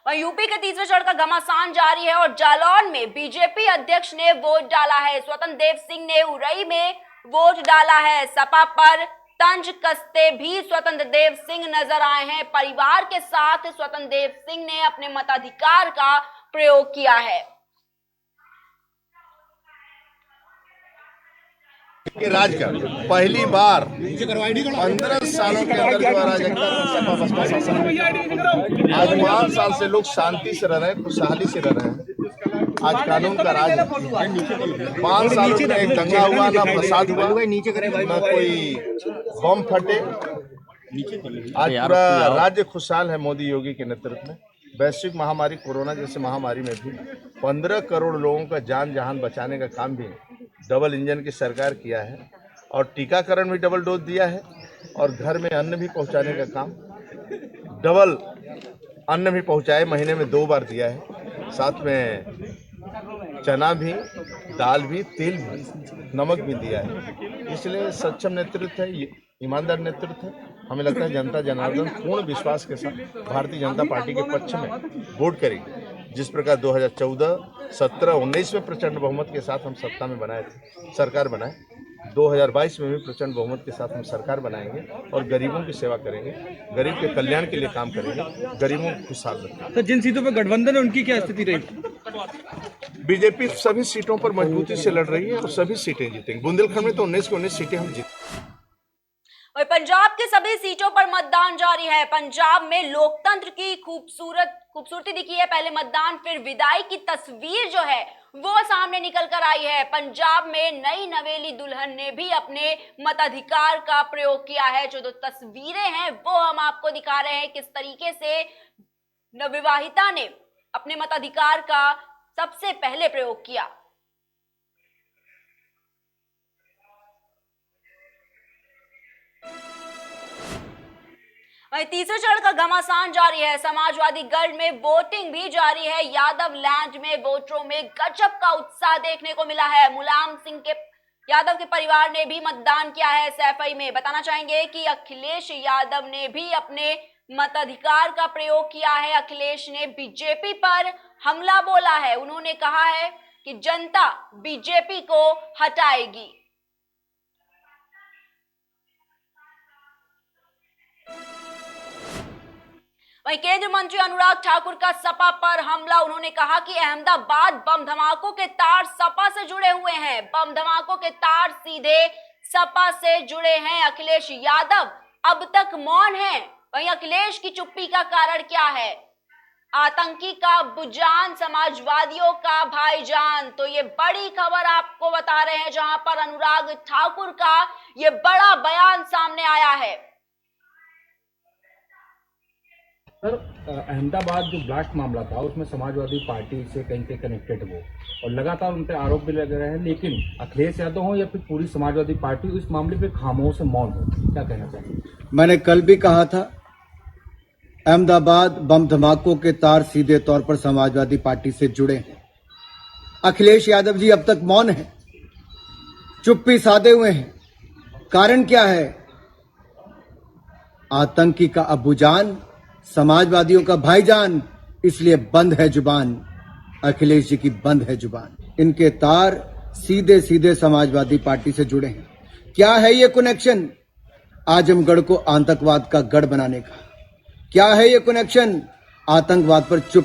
यूपी के तीसरे चरण का घमासान जारी है और जालौन में बीजेपी अध्यक्ष ने वोट डाला है। स्वतंत्र देव सिंह ने उरई में वोट डाला है। सपा पर तंज कसते भी स्वतंत्र देव सिंह नजर आए हैं। परिवार के साथ स्वतंत्र देव सिंह ने अपने मताधिकार का प्रयोग किया है। राज का पहली बार 15 सालों के अंदर जो अराजकता सपा बसपा शासन, आज 5 साल से लोग शांति से रह रहे हैं, खुशहाली से रह रहे हैं। आज कानून का राज, 5 सालों में एक दंगा हुआ, ना फसाद हुआ, ना कोई बम फटे। आज पूरा राज्य खुशहाल है मोदी योगी के नेतृत्व में। वैश्विक महामारी कोरोना जैसे महामारी में भी 15 करोड़ लोगों का जान जहान बचाने का काम भी डबल इंजन की सरकार किया है और टीकाकरण भी डबल डोज दिया है और घर में अन्न भी पहुंचाने का काम, डबल अन्न भी पहुंचाए, महीने में 2 बार दिया है। साथ में चना भी, दाल भी, तेल भी, नमक भी दिया है। इसलिए सक्षम नेतृत्व है, ईमानदार नेतृत्व है। हमें लगता है जनता जनार्दन पूर्ण विश्वास के साथ भारतीय जनता पार्टी के पक्ष में वोट करेगी। जिस प्रकार 2014, 17, 19 में प्रचंड बहुमत के साथ हम सत्ता में बनाए थे, सरकार बनाए, 2022 में भी प्रचंड बहुमत के साथ हम सरकार बनाएंगे और गरीबों की सेवा करेंगे, गरीब के कल्याण के लिए काम करेंगे, गरीबों को खुशहाल रखेंगे। तो जिन सीटों पर गठबंधन है उनकी क्या स्थिति रहेगी? बीजेपी सभी सीटों पर मजबूती से लड़ रही है और सभी सीटें जीतेंगी। बुंदेलखंड में तो 19 की 19 सीटें हम जीतेंगे। और पंजाब के सभी सीटों पर मतदान जारी है। पंजाब में लोकतंत्र की खूबसूरती दिखी है। पहले मतदान फिर विदाई की तस्वीर जो है वो सामने निकल कर आई है। पंजाब में नई नवेली दुल्हन ने भी अपने मताधिकार का प्रयोग किया है। जो तस्वीरें हैं वो हम आपको दिखा रहे हैं किस तरीके से नवविवाहिता ने अपने मताधिकार का सबसे पहले प्रयोग किया। वहीं तीसरे चरण का घमासान जारी है। समाजवादी गढ़ में वोटिंग भी जारी है। यादव लैंड में वोटरों में गजब का उत्साह देखने को मिला है। मुलायम सिंह के यादव के परिवार ने भी मतदान किया है सैफई में। बताना चाहेंगे कि अखिलेश यादव ने भी अपने मताधिकार का प्रयोग किया है। अखिलेश ने बीजेपी पर हमला बोला है। उन्होंने कहा है कि जनता बीजेपी को हटाएगी। वहीं केंद्रीय मंत्री अनुराग ठाकुर का सपा पर हमला। उन्होंने कहा कि अहमदाबाद बम धमाकों के तार सपा से जुड़े हुए हैं। बम धमाकों के तार सीधे सपा से जुड़े हैं। अखिलेश यादव अब तक मौन हैं। वहीं अखिलेश की चुप्पी का कारण क्या है? आतंकी का बुजान, समाजवादियों का भाईजान। तो ये बड़ी खबर आपको बता रहे हैं जहां पर अनुराग ठाकुर का ये बड़ा बयान सामने आया है। सर, अहमदाबाद जो ब्लास्ट मामला था उसमें समाजवादी पार्टी से कहीं से कनेक्टेड हो और लगातार उन पर आरोप भी लग रहे हैं, लेकिन अखिलेश यादव हो या फिर पूरी समाजवादी पार्टी इस मामले पे खामोश से मौन हो, क्या कहना चाहिए? मैंने कल भी कहा था, अहमदाबाद बम धमाकों के तार सीधे तौर पर समाजवादी पार्टी से जुड़े हैं। अखिलेश यादव जी अब तक मौन है, चुप्पी साधे हुए हैं। कारण क्या है? आतंकी का अबूजान, समाजवादियों का भाईजान, इसलिए बंद है जुबान। अखिलेश जी की बंद है जुबान। इनके तार सीधे सीधे समाजवादी पार्टी से जुड़े हैं। क्या है ये कनेक्शन? आजमगढ़ को आतंकवाद का गढ़ बनाने का। क्या है ये कनेक्शन? आतंकवाद पर चुप।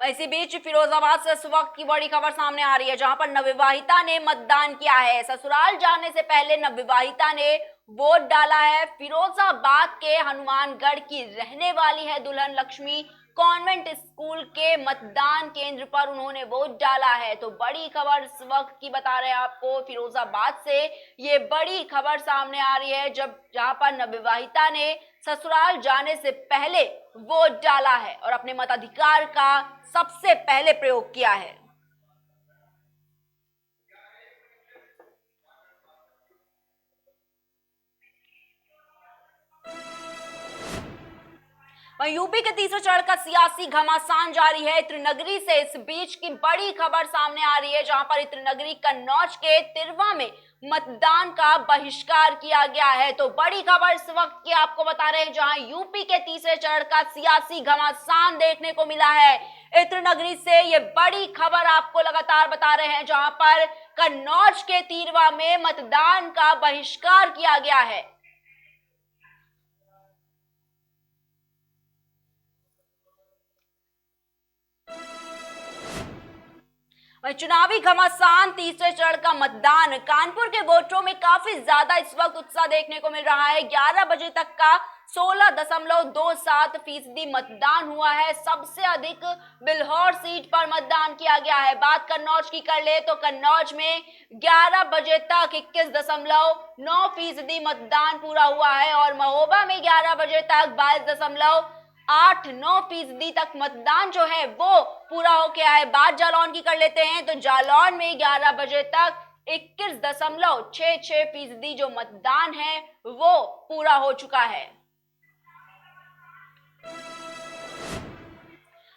इसी बीच फिरोजाबाद से इस वक्त की बड़ी खबर सामने आ रही है जहां पर नवविवाहिता ने मतदान किया है। ससुराल जाने से पहले नवविवाहिता ने वोट डाला है। फिरोजाबाद के हनुमानगढ़ की रहने वाली है दुल्हन लक्ष्मी। कॉन्वेंट स्कूल के मतदान केंद्र पर उन्होंने वोट डाला है। तो बड़ी खबर इस वक्त की बता रहे हैं आपको फिरोजाबाद से। ये बड़ी खबर सामने आ रही है जहां पर नवविवाहिता ने ससुराल जाने से पहले वोट डाला है और अपने मताधिकार का सबसे पहले प्रयोग किया है। वहीं यूपी के तीसरे चरण का सियासी घमासान जारी है त्रिनगरी से। इस बीच की बड़ी खबर सामने आ रही है जहां पर त्रिनगरी कन्नौज के तिरवा में मतदान का बहिष्कार किया गया है। तो बड़ी खबर इस वक्त की आपको बता रहे हैं जहां यूपी के तीसरे चरण का सियासी घमासान देखने को मिला है। त्रिनगरी से ये बड़ी खबर आपको लगातार बता रहे हैं जहां पर कन्नौज के तिरवा में मतदान का बहिष्कार किया गया है। चुनावी घमासान, तीसरे चरण का मतदान। कानपुर के वोटरों में काफी ज्यादा इस वक्त उत्साह देखने को मिल रहा है। 11 बजे तक का 16.27% मतदान हुआ है। सबसे अधिक बिल्हौर सीट पर मतदान किया गया है। बात कन्नौज की कर ले तो कन्नौज में 11 बजे तक 21.9% मतदान पूरा हुआ है और महोबा में 11 बजे तक 22.89% तक मतदान जो है वो पूरा हो गया है। बात जालौन की कर लेते हैं तो जालौन में 11 बजे तक 21.66% जो मतदान है वो पूरा हो चुका है।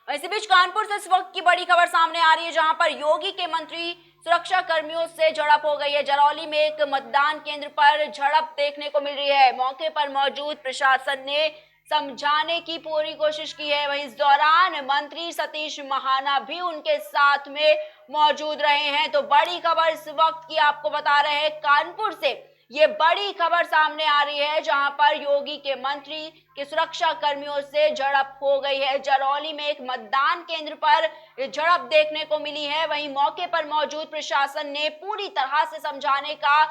इसी बीच कानपुर से इस वक्त की बड़ी खबर सामने आ रही है जहां पर योगी के मंत्री सुरक्षा कर्मियों से झड़प हो गई है। जरौली में एक मतदान केंद्र पर झड़प देखने को मिल रही है। मौके पर मौजूद प्रशासन ने समझाने की पूरी कोशिश की है। वहीं इस दौरान मंत्री सतीश महाना भी उनके साथ में मौजूद रहे हैं। तो बड़ी खबर इस वक्त की आपको बता रहे हैं कानपुर से। ये बड़ी खबर सामने आ रही है, जहां पर योगी के मंत्री के सुरक्षा कर्मियों से झड़प हो गई है। जरौली में एक मतदान केंद्र पर झड़प देखने को मिली है। वहीं मौके पर मौजूद प्रशासन ने पूरी तरह से समझाने का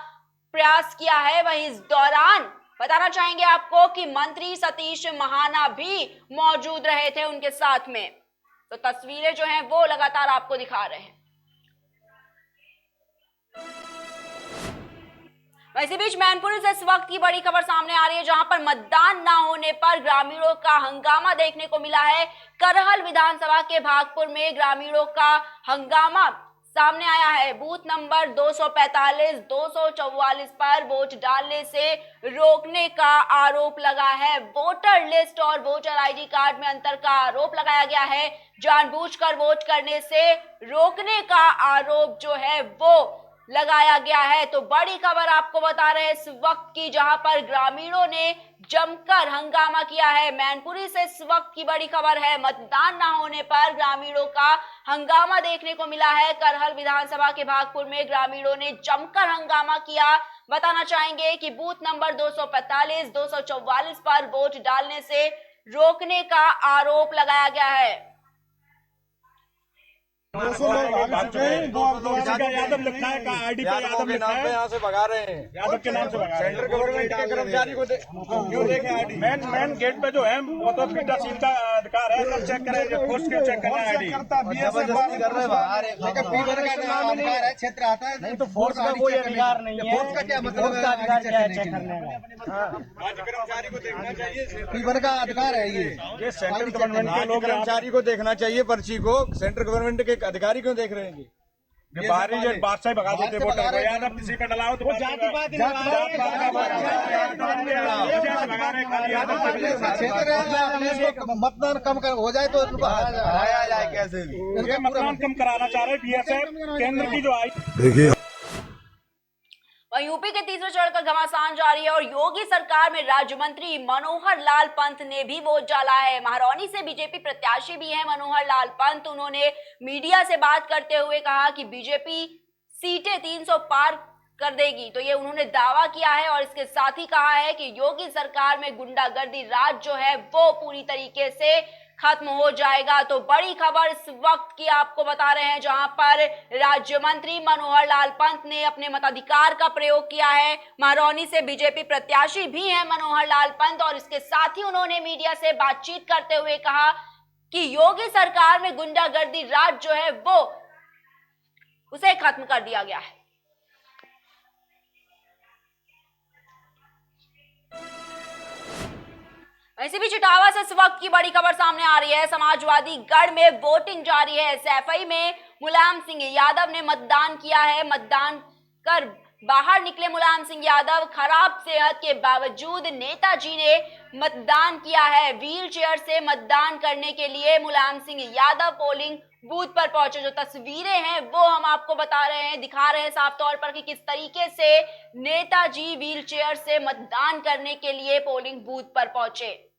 प्रयास किया है। वहीं इस दौरान बताना चाहेंगे आपको कि मंत्री सतीश महाना भी मौजूद रहे थे उनके साथ में। तो तस्वीरें जो हैं वो लगातार आपको दिखा रहे हैं। इसी बीच मैनपुरी से इस वक्त की बड़ी खबर सामने आ रही है, जहां पर मतदान ना होने पर ग्रामीणों का हंगामा देखने को मिला है। करहल विधानसभा के भागपुर में ग्रामीणों का हंगामा सामने आया है। बूथ नंबर 245, 244 पर वोट डालने से रोकने का आरोप लगा है। वोटर लिस्ट और वोटर आईडी कार्ड में अंतर का आरोप लगाया गया है। जानबूझकर वोट करने से रोकने का आरोप जो है वो लगाया गया है। तो बड़ी खबर आपको बता रहे हैं इस वक्त की, जहां पर ग्रामीणों ने जमकर हंगामा किया है। मैनपुरी से इस वक्त की बड़ी खबर है, मतदान ना होने पर ग्रामीणों का हंगामा देखने को मिला है। करहल विधानसभा के भागपुर में ग्रामीणों ने जमकर हंगामा किया। बताना चाहेंगे कि बूथ नंबर 245, 244 पर वोट डालने से रोकने का आरोप लगाया गया है। यादव लिखा है का आईडी पे यादव लिखा है, यहाँ से भगा रहे हैं, यादव के नाम से भगा रहे हैं। सेंट्रल गवर्नमेंट के कर्मचारी को क्यों देखें आईडी? मेन गेट पे जो है वो तो पीठासीन का अधिकार है, सब चेक करें, पोस्ट के चेक करना आईडी। क्षेत्र आता है नहीं तो फोर्स का कोई अधिकार नहीं है। फोर्स का क्या मतलब है? अधिकार क्या है चेक करने का? कर्मचारी को देखना चाहिए, फीवर का अधिकार है ये सेंट्रल गवर्नमेंट के लोग कर्मचारी को देखना चाहिए पर्ची को। सेंट्रल गवर्नमेंट के अधिकारी क्यों देख रहे हैं? बाहरी जो बादशाह भगा देते वोटर को, याद अब किसी पे डलाओ तो मतदान कम हो जाए तो उनको हराया जाए कैसे भी। मतदान कम कराना चाह रहे बीएसएफ केंद्र की जो आई। देखिए वहीं यूपी के तीसरे चरण का घमासान जारी है और योगी सरकार में राज्य मंत्री मनोहर लाल पंत ने भी वोट डाला है। महारौनी से बीजेपी प्रत्याशी भी हैं मनोहर लाल पंत। उन्होंने मीडिया से बात करते हुए कहा कि बीजेपी सीटें 300 पार कर देगी, तो ये उन्होंने दावा किया है। और इसके साथ ही कहा है कि योगी सरकार में गुंडागर्दी राज जो है वो पूरी तरीके से खत्म हो जाएगा। तो बड़ी खबर इस वक्त की आपको बता रहे हैं, जहां पर राज्य मंत्री मनोहर लाल पंत ने अपने मताधिकार का प्रयोग किया है। महारौनी से बीजेपी प्रत्याशी भी हैं मनोहर लाल पंत, और इसके साथ ही उन्होंने मीडिया से बातचीत करते हुए कहा कि योगी सरकार में गुंडागर्दी राज जो है वो उसे खत्म कर दिया गया है। वैसे भी इटावा से इस वक्त की बड़ी खबर सामने आ रही है। समाजवादी गढ़ में वोटिंग जारी है। सैफई में मुलायम सिंह यादव ने मतदान किया है। मतदान कर बाहर निकले मुलायम सिंह यादव। खराब सेहत के बावजूद नेताजी ने मतदान किया है। व्हील चेयर से मतदान करने के लिए मुलायम सिंह यादव पोलिंग बूथ पर पहुंचे। जो तस्वीरें हैं वो हम आपको बता रहे हैं, दिखा रहे हैं साफ तौर पर कि किस तरीके से नेताजी व्हील चेयर से मतदान करने के लिए पोलिंग बूथ पर पहुंचे।